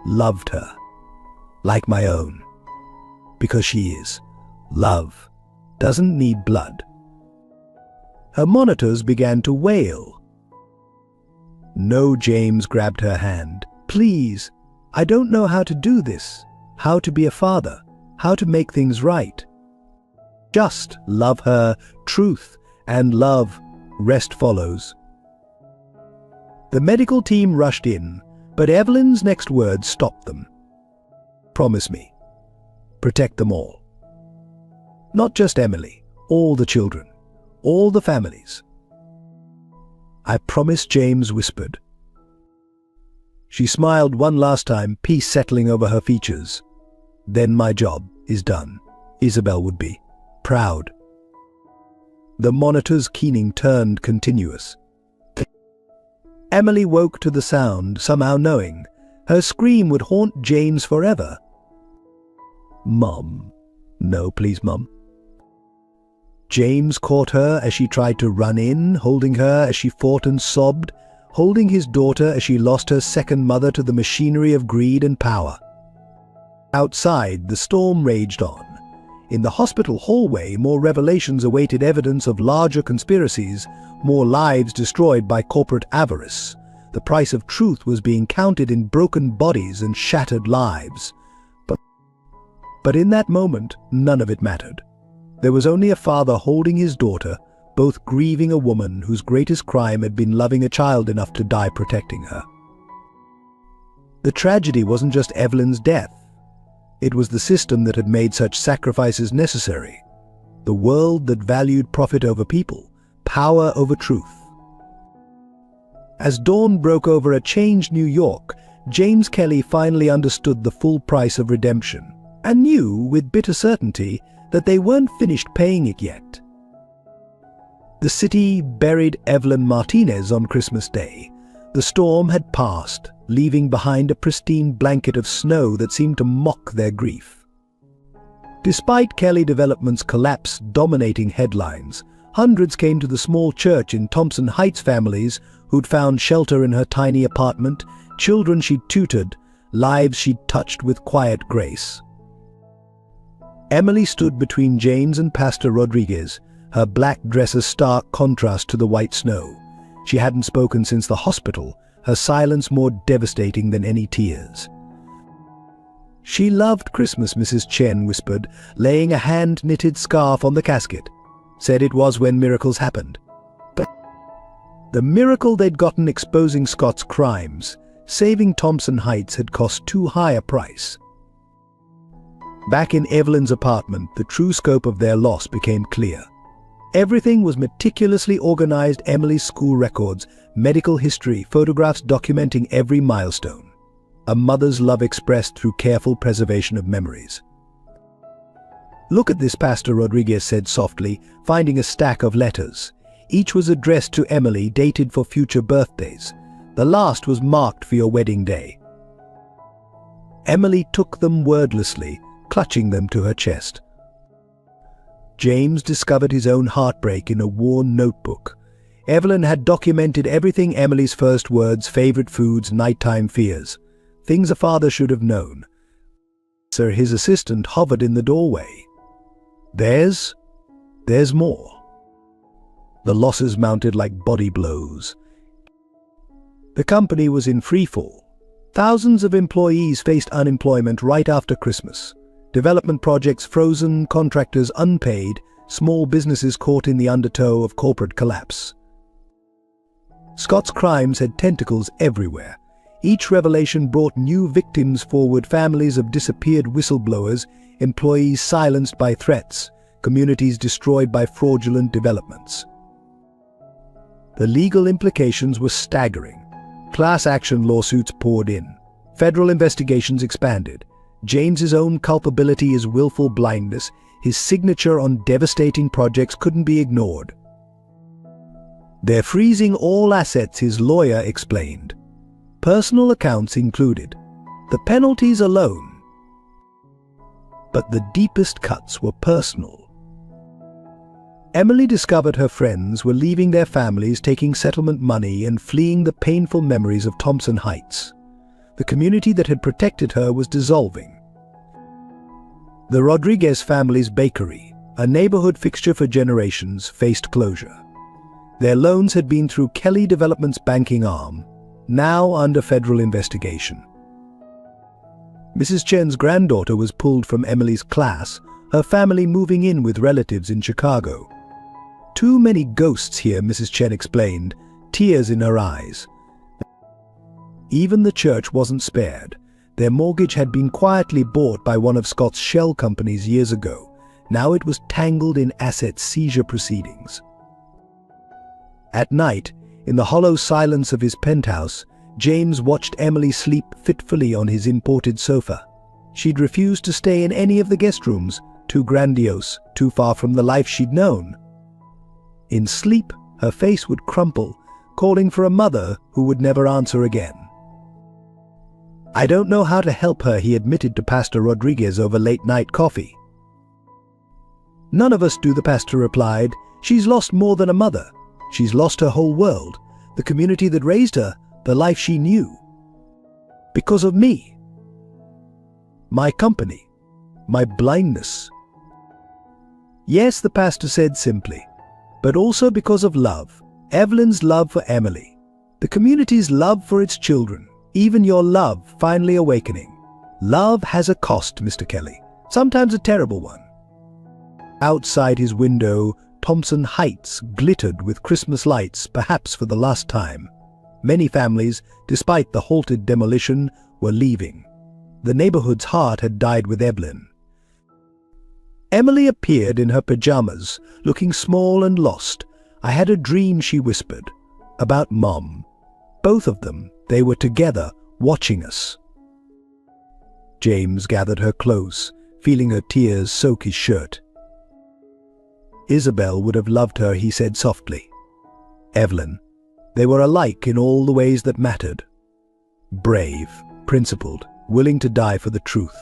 Loved her. Like my own. Because she is. Love doesn't need blood. Her monitors began to wail. No, James grabbed her hand. Please, I don't know how to do this. How to be a father. How to make things right. Just love her, truth, and love. Rest follows. The medical team rushed in, but Evelyn's next words stopped them. Promise me. Protect them all. Not just Emily, all the children, all the families. I promise, James whispered. She smiled one last time, peace settling over her features. Then my job is done. Isabel would be proud. The monitor's keening turned continuous. Emily woke to the sound, somehow knowing. Her scream would haunt James forever. Mom. No, please, Mom. James caught her as she tried to run in, holding her as she fought and sobbed, holding his daughter as she lost her second mother to the machinery of greed and power. Outside, the storm raged on. In the hospital hallway, more revelations awaited evidence of larger conspiracies, more lives destroyed by corporate avarice. The price of truth was being counted in broken bodies and shattered lives. But in that moment, none of it mattered. There was only a father holding his daughter, both grieving a woman whose greatest crime had been loving a child enough to die protecting her. The tragedy wasn't just Evelyn's death. It was the system that had made such sacrifices necessary. The world that valued profit over people, power over truth. As dawn broke over a changed New York, James Kelly finally understood the full price of redemption, and knew with bitter certainty that they weren't finished paying it yet. The city buried Evelyn Martinez on Christmas Day. The storm had passed, leaving behind a pristine blanket of snow that seemed to mock their grief. Despite Kelly Development's collapse dominating headlines, hundreds came to the small church in Thompson Heights. Families who'd found shelter in her tiny apartment, children she'd tutored, lives she'd touched with quiet grace. Emily stood between James and Pastor Rodriguez, her black dress a stark contrast to the white snow. She hadn't spoken since the hospital, her silence more devastating than any tears. "She loved Christmas," Mrs. Chen whispered, laying a hand-knitted scarf on the casket. "Said it was when miracles happened." But the miracle they'd gotten exposing Scott's crimes, saving Thompson Heights, had cost too high a price. Back in Evelyn's apartment, the true scope of their loss became clear. Everything was meticulously organized: Emily's school records, medical history, photographs documenting every milestone. A mother's love expressed through careful preservation of memories. "Look at this," Pastor Rodriguez said softly, finding a stack of letters. Each was addressed to Emily, dated for future birthdays. The last was marked for your wedding day. Emily took them wordlessly, clutching them to her chest. James discovered his own heartbreak in a worn notebook. Evelyn had documented everything: Emily's first words, favorite foods, nighttime fears. Things a father should have known. Sir, his assistant, hovered in the doorway. There's more. The losses mounted like body blows. The company was in freefall. Thousands of employees faced unemployment right after Christmas. Development projects frozen, contractors unpaid, small businesses caught in the undertow of corporate collapse. Scott's crimes had tentacles everywhere. Each revelation brought new victims forward: families of disappeared whistleblowers, employees silenced by threats, communities destroyed by fraudulent developments. The legal implications were staggering. Class action lawsuits poured in. Federal investigations expanded. James's own culpability is willful blindness. His signature on devastating projects couldn't be ignored. "They're freezing all assets," his lawyer explained. "Personal accounts included. The penalties alone." But the deepest cuts were personal. Emily discovered her friends were leaving their families, taking settlement money, and fleeing the painful memories of Thompson Heights. The community that had protected her was dissolving. The Rodriguez family's bakery, a neighborhood fixture for generations, faced closure. Their loans had been through Kelly Development's banking arm, now under federal investigation. Mrs. Chen's granddaughter was pulled from Emily's class, her family moving in with relatives in Chicago. "Too many ghosts here," Mrs. Chen explained, tears in her eyes. Even the church wasn't spared. Their mortgage had been quietly bought by one of Scott's shell companies years ago. Now it was tangled in asset seizure proceedings. At night, in the hollow silence of his penthouse, James watched Emily sleep fitfully on his imported sofa. She'd refused to stay in any of the guest rooms, too grandiose, too far from the life she'd known. In sleep, her face would crumple, calling for a mother who would never answer again. "I don't know how to help her," he admitted to Pastor Rodriguez over late-night coffee. "None of us do," the pastor replied. "She's lost more than a mother. She's lost her whole world, the community that raised her, the life she knew. Because of me." my company, my blindness. Yes, the pastor said simply, but also because of love. Evelyn's love for Emily, the community's love for its children, even your love finally awakening. Love has a cost, Mr. Kelly, sometimes a terrible one. Outside his window, Thompson Heights glittered with Christmas lights, perhaps for the last time. Many families, despite the halted demolition, were leaving. The neighborhood's heart had died with Evelyn. Emily appeared in her pajamas, looking small and lost. I had a dream, she whispered, about Mom. Both of them, they were together, watching us. James gathered her close, feeling her tears soak his shirt. Isabel would have loved her, he said softly. Evelyn. They were alike in all the ways that mattered. Brave, principled, willing to die for the truth.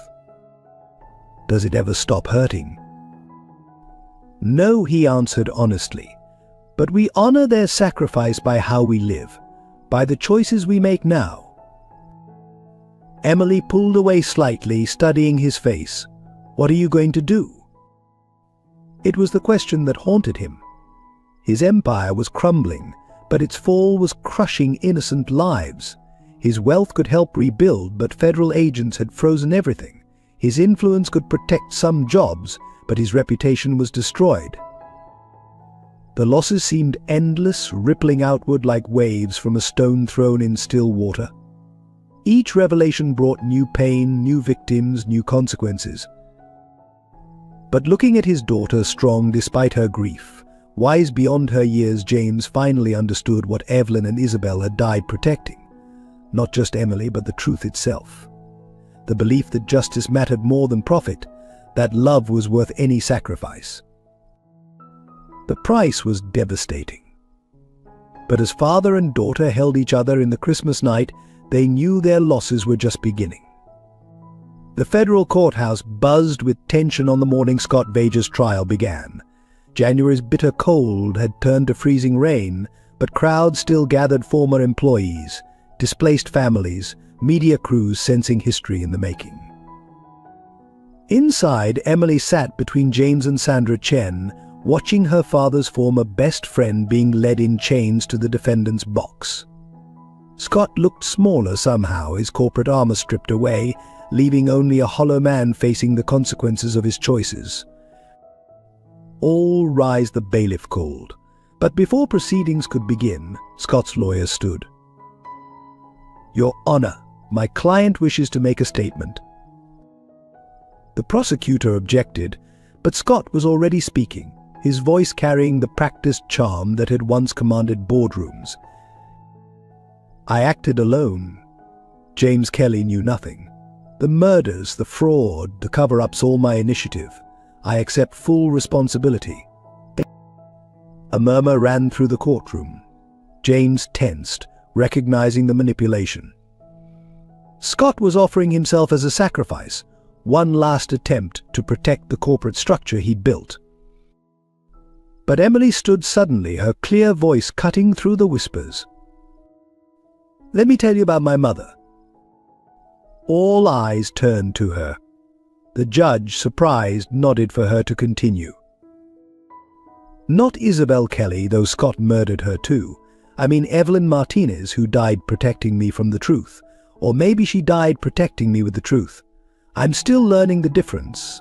Does it ever stop hurting? No, he answered honestly. But we honor their sacrifice by how we live, by the choices we make now. Emily pulled away slightly, studying his face. What are you going to do? It was the question that haunted him. His empire was crumbling, but its fall was crushing innocent lives. His wealth could help rebuild, but federal agents had frozen everything. His influence could protect some jobs, but his reputation was destroyed. The losses seemed endless, rippling outward like waves from a stone thrown in still water. Each revelation brought new pain, new victims, new consequences. But looking at his daughter, strong despite her grief, wise beyond her years, James finally understood what Evelyn and Isabel had died protecting. Not just Emily, but the truth itself. The belief that justice mattered more than profit, that love was worth any sacrifice. The price was devastating. But as father and daughter held each other in the Christmas night, they knew their losses were just beginning. The federal courthouse buzzed with tension on the morning Scott Vager's trial began. January's bitter cold had turned to freezing rain, but crowds still gathered, former employees, displaced families, media crews sensing history in the making. Inside, Emily sat between James and Sandra Chen, watching her father's former best friend being led in chains to the defendant's box. Scott looked smaller somehow, his corporate armor stripped away, leaving only a hollow man facing the consequences of his choices. All rise, the bailiff called. But before proceedings could begin, Scott's lawyer stood. Your Honor, my client wishes to make a statement. The prosecutor objected, but Scott was already speaking, his voice carrying the practiced charm that had once commanded boardrooms. I acted alone. James Kelly knew nothing. The murders, the fraud, the cover-ups, all my initiative. I accept full responsibility. A murmur ran through the courtroom. James tensed, recognizing the manipulation. Scott was offering himself as a sacrifice, one last attempt to protect the corporate structure he'd built. But Emily stood suddenly, her clear voice cutting through the whispers. Let me tell you about my mother. All eyes turned to her. The judge, surprised, nodded for her to continue. Not Isabel Kelly, though Scott murdered her too. I mean Evelyn Martinez, who died protecting me from the truth. Or maybe she died protecting me with the truth. I'm still learning the difference.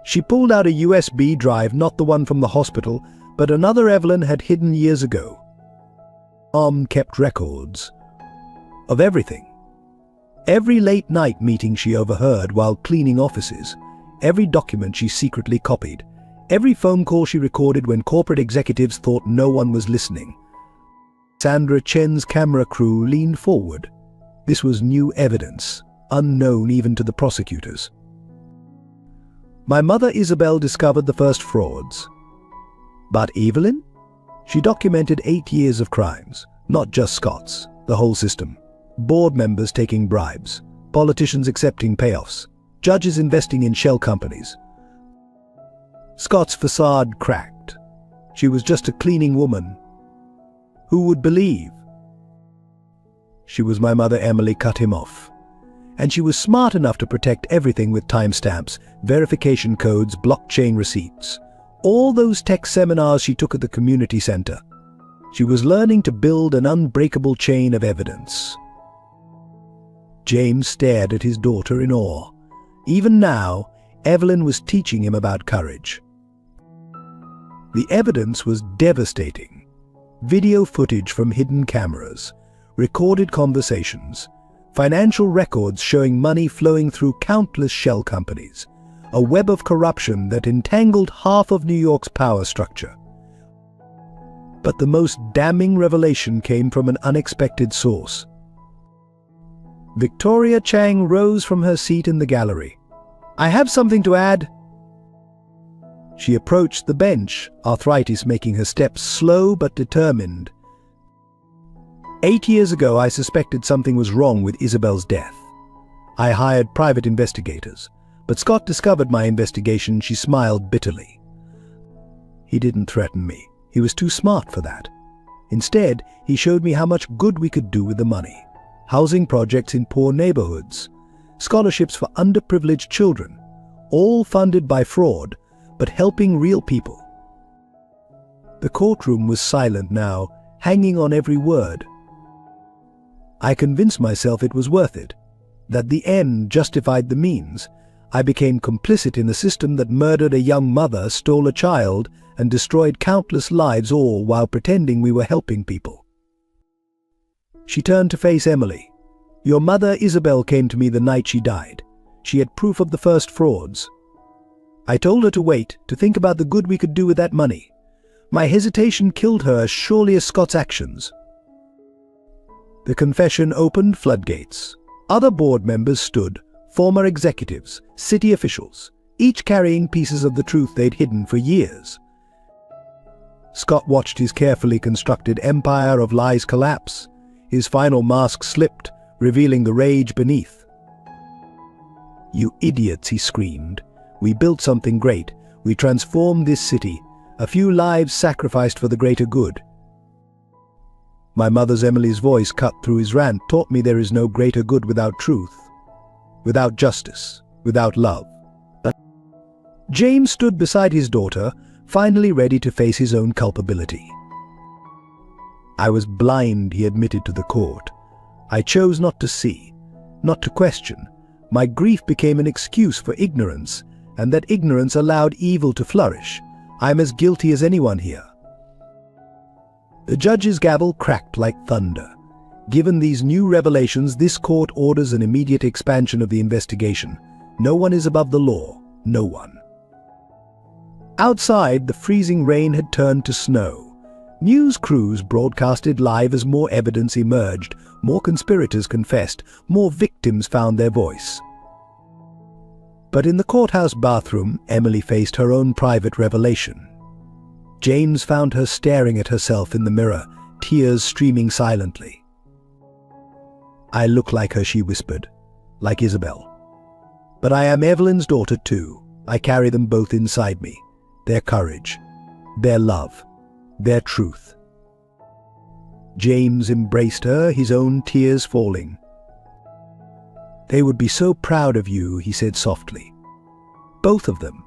She pulled out a USB drive, not the one from the hospital, but another Evelyn had hidden years ago. Mom kept records of everything. Every late-night meeting she overheard while cleaning offices, every document she secretly copied, every phone call she recorded when corporate executives thought no one was listening. Sandra Chen's camera crew leaned forward. This was new evidence, unknown even to the prosecutors. My mother Isabel discovered the first frauds. But Evelyn? She documented 8 years of crimes, not just Scott's, the whole system. Board members taking bribes, politicians accepting payoffs, judges investing in shell companies. Scott's facade cracked. She was just a cleaning woman. Who would believe? She was my mother. Emily cut him off. And she was smart enough to protect everything with timestamps, verification codes, blockchain receipts. All those tech seminars she took at the community center. She was learning to build an unbreakable chain of evidence. James stared at his daughter in awe. Even now, Evelyn was teaching him about courage. The evidence was devastating. Video footage from hidden cameras, recorded conversations, financial records showing money flowing through countless shell companies, a web of corruption that entangled half of New York's power structure. But the most damning revelation came from an unexpected source. Victoria Chang rose from her seat in the gallery. "I have something to add." She approached the bench, arthritis making her steps slow but determined. 8 years ago, I suspected something was wrong with Isabel's death. I hired private investigators, but Scott discovered my investigation. She smiled bitterly. He didn't threaten me. He was too smart for that. Instead, he showed me how much good we could do with the money. Housing projects in poor neighborhoods, scholarships for underprivileged children, all funded by fraud, but helping real people. The courtroom was silent now, hanging on every word. I convinced myself it was worth it, that the end justified the means. I became complicit in a system that murdered a young mother, stole a child, and destroyed countless lives, all while pretending we were helping people. She turned to face Emily. "Your mother, Isabel, came to me the night she died. She had proof of the first frauds. I told her to wait, to think about the good we could do with that money. My hesitation killed her as surely as Scott's actions." The confession opened floodgates. Other board members stood, former executives, city officials, each carrying pieces of the truth they'd hidden for years. Scott watched his carefully constructed empire of lies collapse. His final mask slipped, revealing the rage beneath. "You idiots," he screamed. "We built something great. We transformed this city. A few lives sacrificed for the greater good." My mother's Emily's voice cut through his rant, taught me there is no greater good without truth, without justice, without love. James stood beside his daughter, finally ready to face his own culpability. "I was blind," he admitted to the court. "I chose not to see, not to question. My grief became an excuse for ignorance, and that ignorance allowed evil to flourish. I'm as guilty as anyone here." The judge's gavel cracked like thunder. Given these new revelations, this court orders an immediate expansion of the investigation. No one is above the law. No one. Outside, the freezing rain had turned to snow. News crews broadcasted live as more evidence emerged, more conspirators confessed, more victims found their voice. But in the courthouse bathroom, Emily faced her own private revelation. James found her staring at herself in the mirror, tears streaming silently. "I look like her," she whispered, "like Isabel. But I am Evelyn's daughter too. I carry them both inside me. Their courage, their love, their truth." James embraced her, his own tears falling. "They would be so proud of you," he said softly. "Both of them."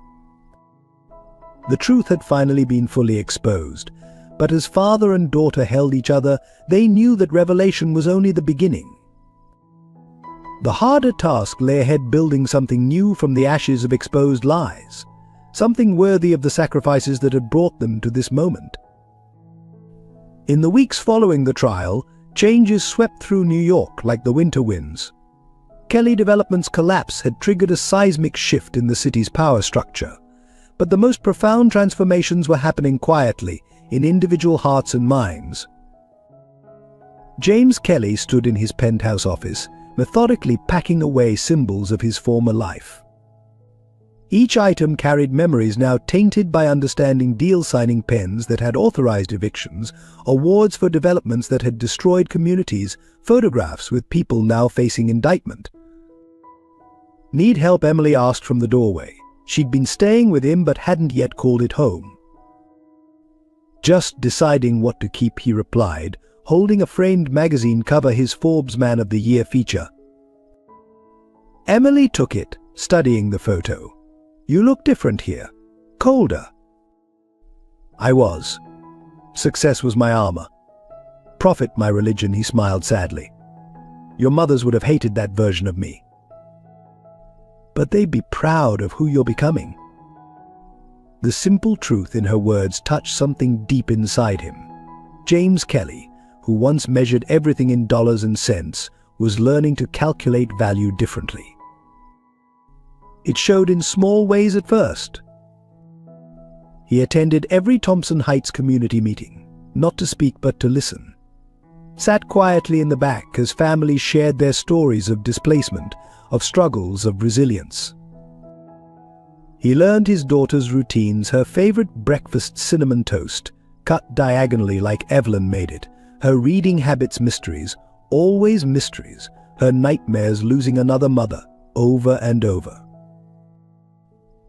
The truth had finally been fully exposed, but as father and daughter held each other, they knew that revelation was only the beginning. The harder task lay ahead, building something new from the ashes of exposed lies, something worthy of the sacrifices that had brought them to this moment. In the weeks following the trial, changes swept through New York like the winter winds. Kelly Development's collapse had triggered a seismic shift in the city's power structure. But the most profound transformations were happening quietly, in individual hearts and minds. James Kelly stood in his penthouse office, methodically packing away symbols of his former life. Each item carried memories now tainted by understanding deal-signing pens that had authorized evictions, awards for developments that had destroyed communities, photographs with people now facing indictment. "Need help?" Emily asked from the doorway. She'd been staying with him but hadn't yet called it home. "Just deciding what to keep," he replied, holding a framed magazine cover, his Forbes Man of the Year feature. Emily took it, studying the photo. "You look different here. Colder." I was. Success was my armor. Profit my religion, he smiled sadly. "Your mothers would have hated that version of me. But they'd be proud of who you're becoming." The simple truth in her words touched something deep inside him. James Kelly, who once measured everything in dollars and cents, was learning to calculate value differently. It showed in small ways at first. He attended every Thompson Heights community meeting, not to speak but to listen. Sat quietly in the back as families shared their stories of displacement, of struggles, of resilience. He learned his daughter's routines, her favorite breakfast cinnamon toast, cut diagonally like Evelyn made it, her reading habits mysteries, always mysteries, her nightmares losing another mother, over and over.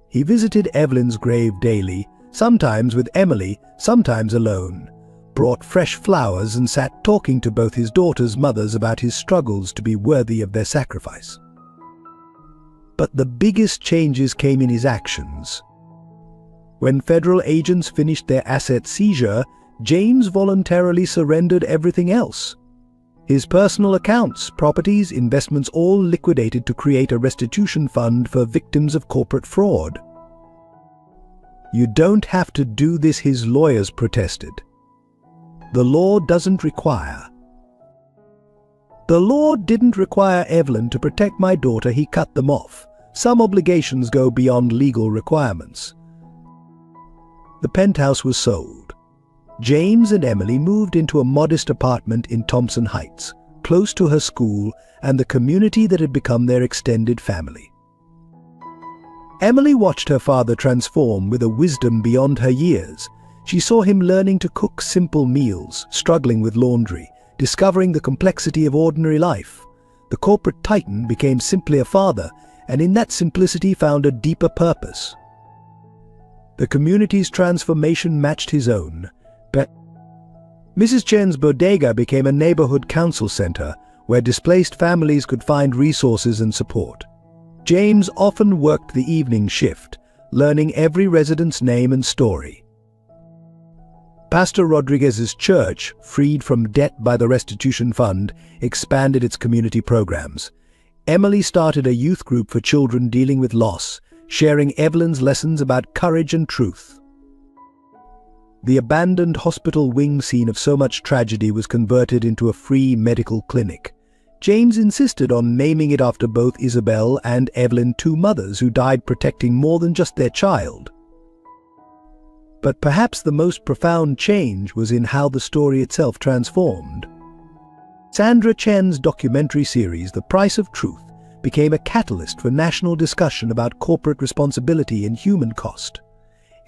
He visited Evelyn's grave daily, sometimes with Emily, sometimes alone, brought fresh flowers and sat talking to both his daughters' mothers about his struggles to be worthy of their sacrifice. But the biggest changes came in his actions. When federal agents finished their asset seizure, James voluntarily surrendered everything else. His personal accounts, properties, investments all liquidated to create a restitution fund for victims of corporate fraud. "You don't have to do this," his lawyers protested. "The law doesn't require." "The law didn't require Evelyn to protect my daughter, he cut them off. Some obligations go beyond legal requirements." The penthouse was sold. James and Emily moved into a modest apartment in Thompson Heights, close to her school and the community that had become their extended family. Emily watched her father transform with a wisdom beyond her years. She saw him learning to cook simple meals, struggling with laundry, discovering the complexity of ordinary life. The corporate titan became simply a father, and in that simplicity found a deeper purpose. The community's transformation matched his own. Mrs. Chen's bodega became a neighborhood council center where displaced families could find resources and support. James often worked the evening shift, learning every resident's name and story. Pastor Rodriguez's church, freed from debt by the restitution fund, expanded its community programs. Emily started a youth group for children dealing with loss, sharing Evelyn's lessons about courage and truth. The abandoned hospital wing scene of so much tragedy was converted into a free medical clinic. James insisted on naming it after both Isabel and Evelyn, two mothers who died protecting more than just their child. But perhaps the most profound change was in how the story itself transformed. Sandra Chen's documentary series, The Price of Truth, became a catalyst for national discussion about corporate responsibility and human cost.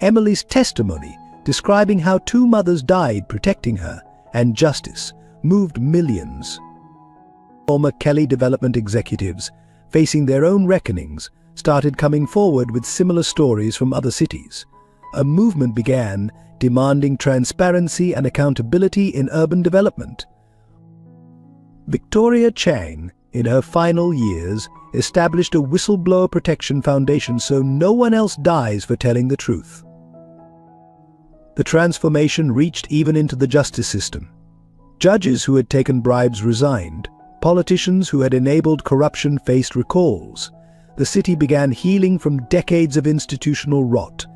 Emily's testimony, describing how two mothers died protecting her, and justice, moved millions. Former Kelly development executives, facing their own reckonings, started coming forward with similar stories from other cities. A movement began demanding transparency and accountability in urban development. Victoria Chang, in her final years, established a whistleblower protection foundation so no one else dies for telling the truth. The transformation reached even into the justice system. Judges who had taken bribes resigned. Politicians who had enabled corruption faced recalls. The city began healing from decades of institutional rot.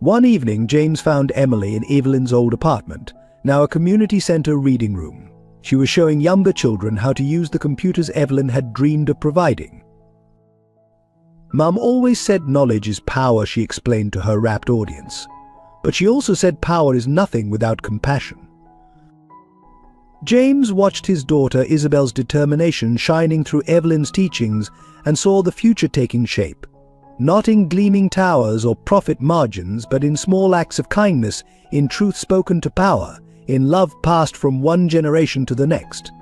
One evening, James found Emily in Evelyn's old apartment, now a community center reading room. She was showing younger children how to use the computers Evelyn had dreamed of providing. "Mum always said knowledge is power," she explained to her rapt audience. "But she also said power is nothing without compassion." James watched his daughter Isabel's determination shining through Evelyn's teachings and saw the future taking shape. Not in gleaming towers or profit margins, but in small acts of kindness, in truth spoken to power, in love passed from one generation to the next.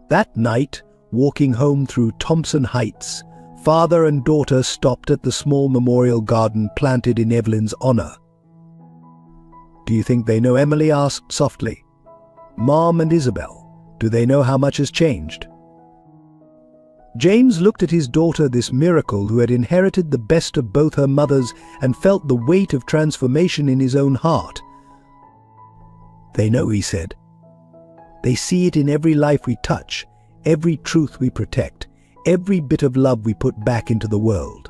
That night, walking home through Thompson Heights, father and daughter stopped at the small memorial garden planted in Evelyn's honor. "Do you think they know Emily?" asked softly. "Mom and Isabel, do they know how much has changed?" James looked at his daughter, this miracle who had inherited the best of both her mothers, and felt the weight of transformation in his own heart. "They know," he said. "They see it in every life we touch, every truth we protect, every bit of love we put back into the world."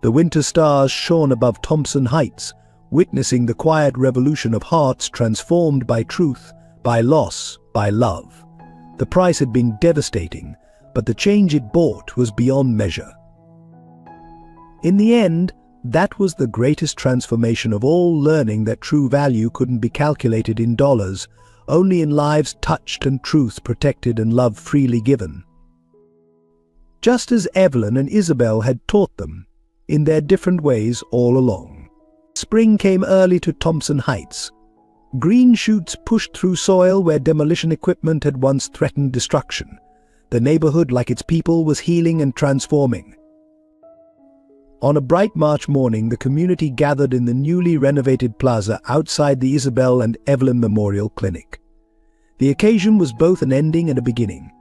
The winter stars shone above Thompson Heights, witnessing the quiet revolution of hearts transformed by truth, by loss, by love. The price had been devastating, but the change it brought was beyond measure. In the end, that was the greatest transformation of all, learning that true value couldn't be calculated in dollars, only in lives touched and truth protected and love freely given. Just as Evelyn and Isabel had taught them, in their different ways all along. Spring came early to Thompson Heights. Green shoots pushed through soil where demolition equipment had once threatened destruction. The neighborhood, like its people, was healing and transforming. On a bright March morning, the community gathered in the newly renovated plaza outside the Isabel and Evelyn Memorial Clinic. The occasion was both an ending and a beginning.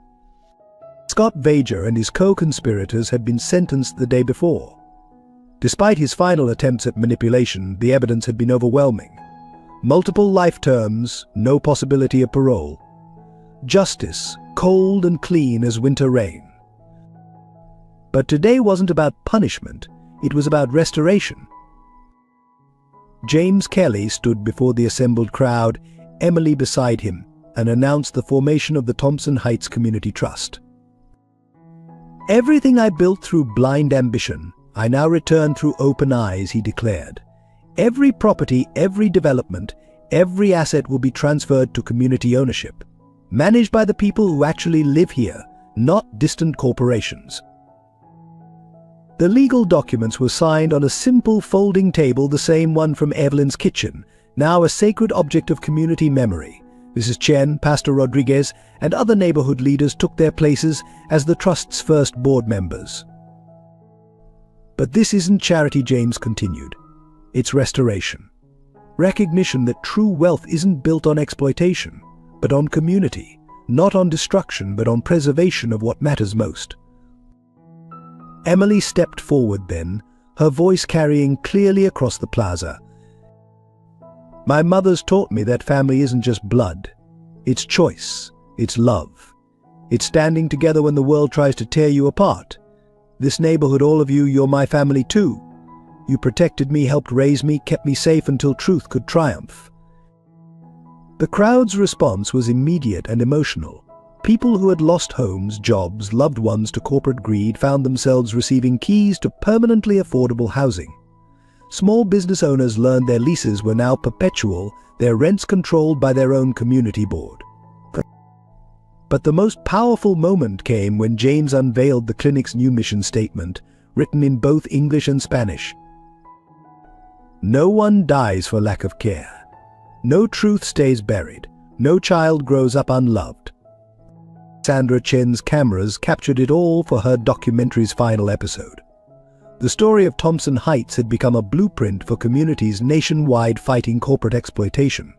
Scott Vager and his co-conspirators had been sentenced the day before. Despite his final attempts at manipulation, the evidence had been overwhelming. Multiple life terms, no possibility of parole. Justice, cold and clean as winter rain. But today wasn't about punishment, it was about restoration. James Kelly stood before the assembled crowd, Emily beside him, and announced the formation of the Thompson Heights Community Trust. "Everything I built through blind ambition, I now return through open eyes," he declared. "Every property, every development, every asset will be transferred to community ownership, managed by the people who actually live here, not distant corporations." The legal documents were signed on a simple folding table, the same one from Evelyn's kitchen, now a sacred object of community memory. Mrs. Chen, Pastor Rodriguez, and other neighborhood leaders took their places as the trust's first board members. "But this isn't charity," James continued. "It's restoration. Recognition that true wealth isn't built on exploitation, but on community, not on destruction, but on preservation of what matters most." Emily stepped forward then, her voice carrying clearly across the plaza. "My mother's taught me that family isn't just blood. It's choice, it's love. It's standing together when the world tries to tear you apart. This neighborhood, all of you, you're my family too. You protected me, helped raise me, kept me safe until truth could triumph." The crowd's response was immediate and emotional. People who had lost homes, jobs, loved ones to corporate greed found themselves receiving keys to permanently affordable housing. Small business owners learned their leases were now perpetual, their rents controlled by their own community board. But the most powerful moment came when James unveiled the clinic's new mission statement, written in both English and Spanish. "No one dies for lack of care. No truth stays buried. No child grows up unloved." Sandra Chen's cameras captured it all for her documentary's final episode. The story of Thompson Heights had become a blueprint for communities nationwide fighting corporate exploitation.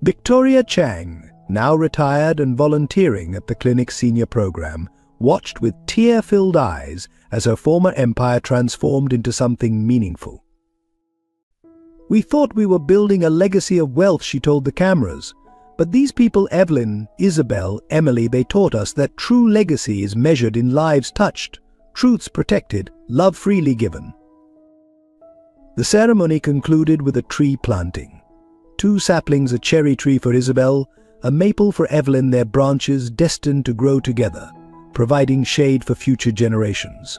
Victoria Chang, now retired and volunteering at the clinic's senior program, watched with tear-filled eyes as her former empire transformed into something meaningful. "We thought we were building a legacy of wealth," she told the cameras. "But these people, Evelyn, Isabel, Emily, they taught us that true legacy is measured in lives touched, truths protected, love freely given." The ceremony concluded with a tree planting. 2 saplings, a cherry tree for Isabel, a maple for Evelyn, their branches destined to grow together, providing shade for future generations.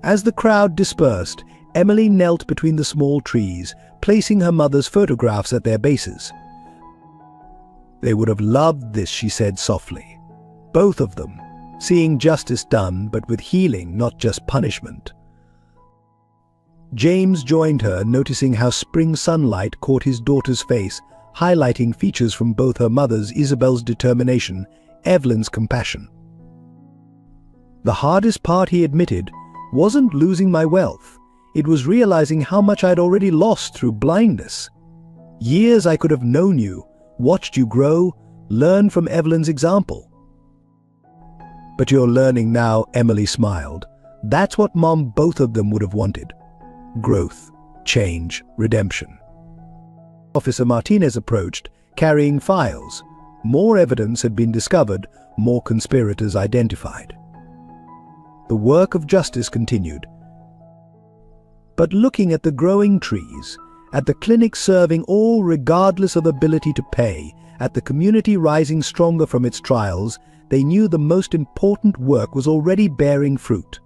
As the crowd dispersed, Emily knelt between the small trees, placing her mother's photographs at their bases. "They would have loved this," she said softly. "Both of them, seeing justice done, but with healing, not just punishment." James joined her, noticing how spring sunlight caught his daughter's face, highlighting features from both her mother's, Isabel's determination, Evelyn's compassion. "The hardest part," he admitted, "wasn't losing my wealth. It was realizing how much I'd already lost through blindness. Years I could have known you, watched you grow, learned from Evelyn's example. But you're learning now, Emily smiled. That's what Mom, both of them would have wanted. Growth, change, redemption. Officer Martinez approached, carrying files. More evidence had been discovered, more conspirators identified. The work of justice continued. But looking at the growing trees, at the clinic serving all regardless of ability to pay, at the community rising stronger from its trials, they knew the most important work was already bearing fruit.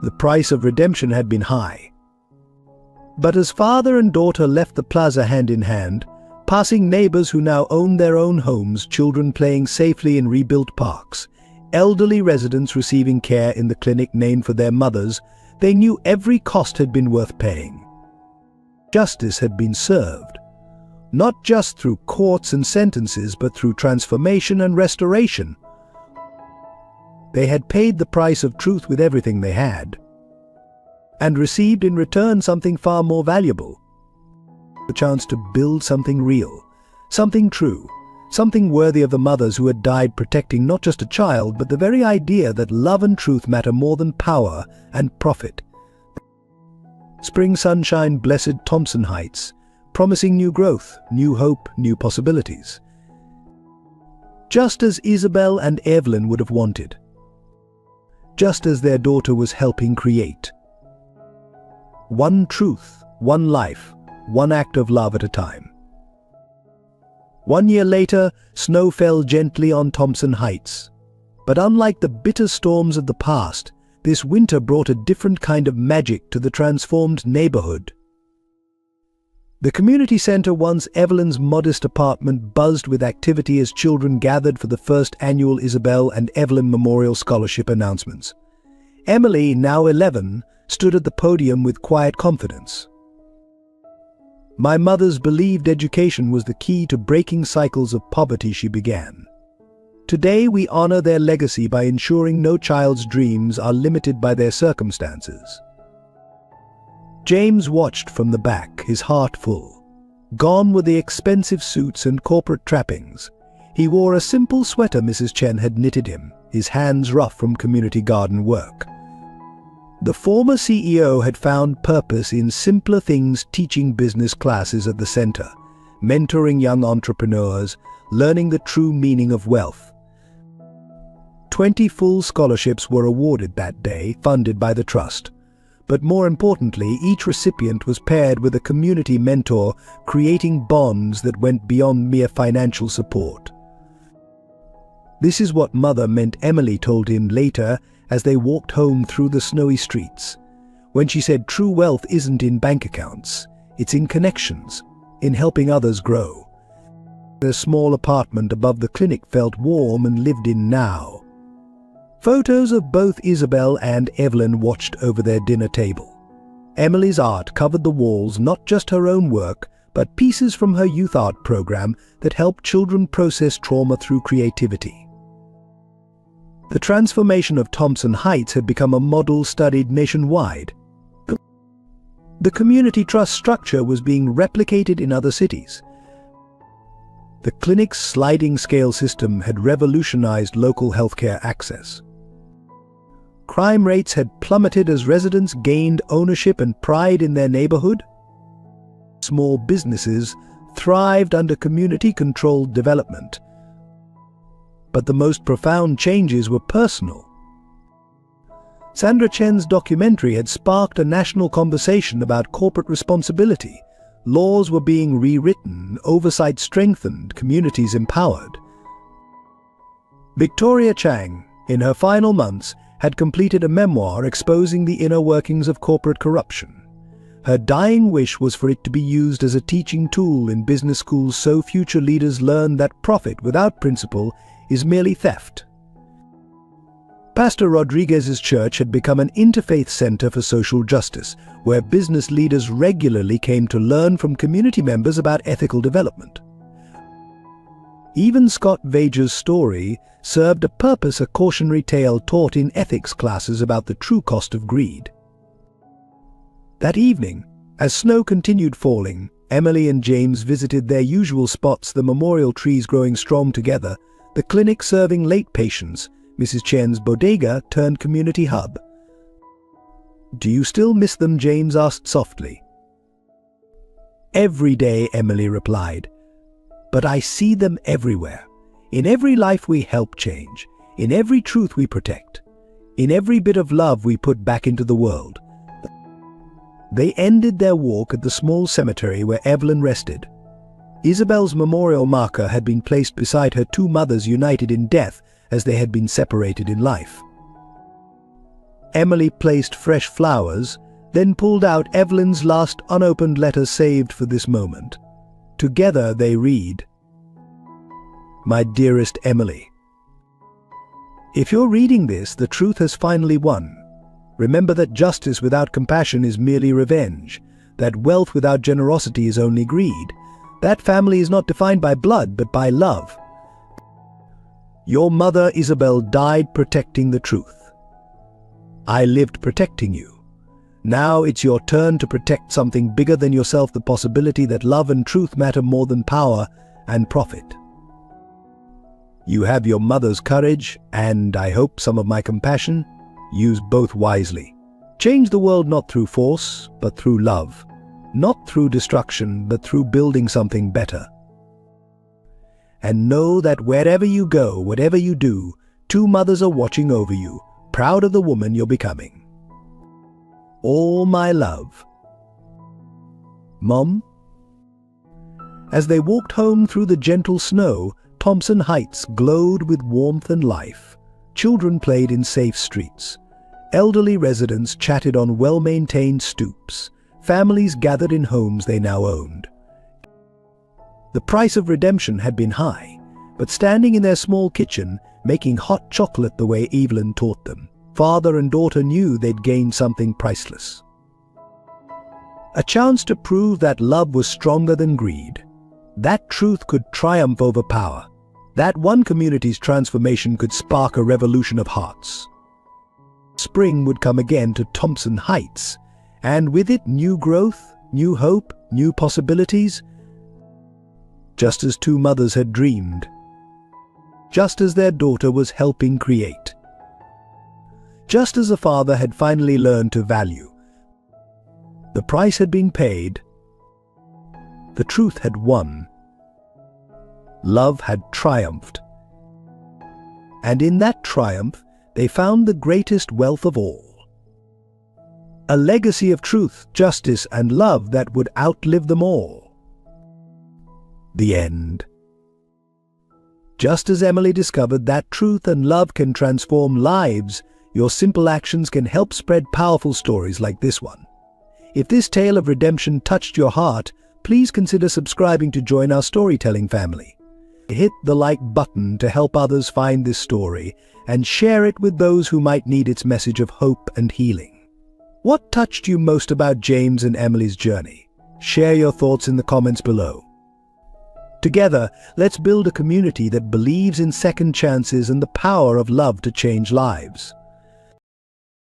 The price of redemption had been high. But as father and daughter left the plaza hand in hand, passing neighbors who now owned their own homes, children playing safely in rebuilt parks, elderly residents receiving care in the clinic named for their mothers, they knew every cost had been worth paying. Justice had been served, not just through courts and sentences, but through transformation and restoration. They had paid the price of truth with everything they had, and received in return something far more valuable: the chance to build something real, something true, something worthy of the mothers who had died protecting not just a child, but the very idea that love and truth matter more than power and profit. Spring sunshine blessed Thompson Heights, promising new growth, new hope, new possibilities. Just as Isabel and Evelyn would have wanted. Just as their daughter was helping create. One truth, one life, one act of love at a time. 1 year later, snow fell gently on Thompson Heights. But unlike the bitter storms of the past, this winter brought a different kind of magic to the transformed neighborhood. The community center, once Evelyn's modest apartment, buzzed with activity as children gathered for the first annual Isabel and Evelyn Memorial Scholarship announcements. Emily, now 11, stood at the podium with quiet confidence. My mother's believed education was the key to breaking cycles of poverty, she began. Today we honor their legacy by ensuring no child's dreams are limited by their circumstances. James watched from the back, his heart full. Gone were the expensive suits and corporate trappings. He wore a simple sweater Mrs. Chen had knitted him, his hands rough from community garden work. The former CEO had found purpose in simpler things, teaching business classes at the center, mentoring young entrepreneurs, learning the true meaning of wealth. 20 full scholarships were awarded that day, funded by the trust. But more importantly, each recipient was paired with a community mentor, creating bonds that went beyond mere financial support. This is what Mother meant, Emily told him later as they walked home through the snowy streets, when she said true wealth isn't in bank accounts, it's in connections, in helping others grow. The small apartment above the clinic felt warm and lived in now. Photos of both Isabel and Evelyn watched over their dinner table. Emily's art covered the walls, not just her own work, but pieces from her youth art program that helped children process trauma through creativity. The transformation of Thompson Heights had become a model studied nationwide. The community trust structure was being replicated in other cities. The clinic's sliding scale system had revolutionized local healthcare access. Crime rates had plummeted as residents gained ownership and pride in their neighborhood. Small businesses thrived under community-controlled development. But the most profound changes were personal. Sandra Chen's documentary had sparked a national conversation about corporate responsibility. Laws were being rewritten, oversight strengthened, communities empowered. Victoria Chang, in her final months, had completed a memoir exposing the inner workings of corporate corruption. Her dying wish was for it to be used as a teaching tool in business schools so future leaders learn that profit without principle is merely theft. Pastor Rodriguez's church had become an interfaith center for social justice, where business leaders regularly came to learn from community members about ethical development. Even Scott Vager's story served a purpose, a cautionary tale taught in ethics classes about the true cost of greed. That evening, as snow continued falling, Emily and James visited their usual spots, the memorial trees growing strong together, the clinic serving late patients, Mrs. Chen's bodega turned community hub. "Do you still miss them?" James asked softly. "Every day," Emily replied. "But I see them everywhere. In every life we help change. In every truth we protect. In every bit of love we put back into the world." They ended their walk at the small cemetery where Evelyn rested. Isabel's memorial marker had been placed beside her two mothers united in death as they had been separated in life. Emily placed fresh flowers, then pulled out Evelyn's last unopened letter saved for this moment. Together they read, "My dearest Emily, if you're reading this, the truth has finally won. Remember that justice without compassion is merely revenge, that wealth without generosity is only greed, that family is not defined by blood but by love. Your mother Isabel died protecting the truth. I lived protecting you. Now it's your turn to protect something bigger than yourself, the possibility that love and truth matter more than power and profit. You have your mother's courage, and I hope some of my compassion. Use both wisely. Change the world not through force, but through love. Not through destruction, but through building something better. And know that wherever you go, whatever you do, two mothers are watching over you, proud of the woman you're becoming. All my love. Mom?" As they walked home through the gentle snow, Thompson Heights glowed with warmth and life. Children played in safe streets. Elderly residents chatted on well-maintained stoops. Families gathered in homes they now owned. The price of redemption had been high, but standing in their small kitchen, making hot chocolate the way Evelyn taught them, father and daughter knew they'd gained something priceless. A chance to prove that love was stronger than greed. That truth could triumph over power. That one community's transformation could spark a revolution of hearts. Spring would come again to Thompson Heights, and with it new growth, new hope, new possibilities. Just as two mothers had dreamed. Just as their daughter was helping create. Just as a father had finally learned to value. The price had been paid. The truth had won. Love had triumphed. And in that triumph, they found the greatest wealth of all. A legacy of truth, justice, and love that would outlive them all. The end. Just as Emily discovered that truth and love can transform lives, your simple actions can help spread powerful stories like this one. If this tale of redemption touched your heart, please consider subscribing to join our storytelling family. Hit the like button to help others find this story, and share it with those who might need its message of hope and healing. What touched you most about James and Emily's journey? Share your thoughts in the comments below. Together, let's build a community that believes in second chances and the power of love to change lives.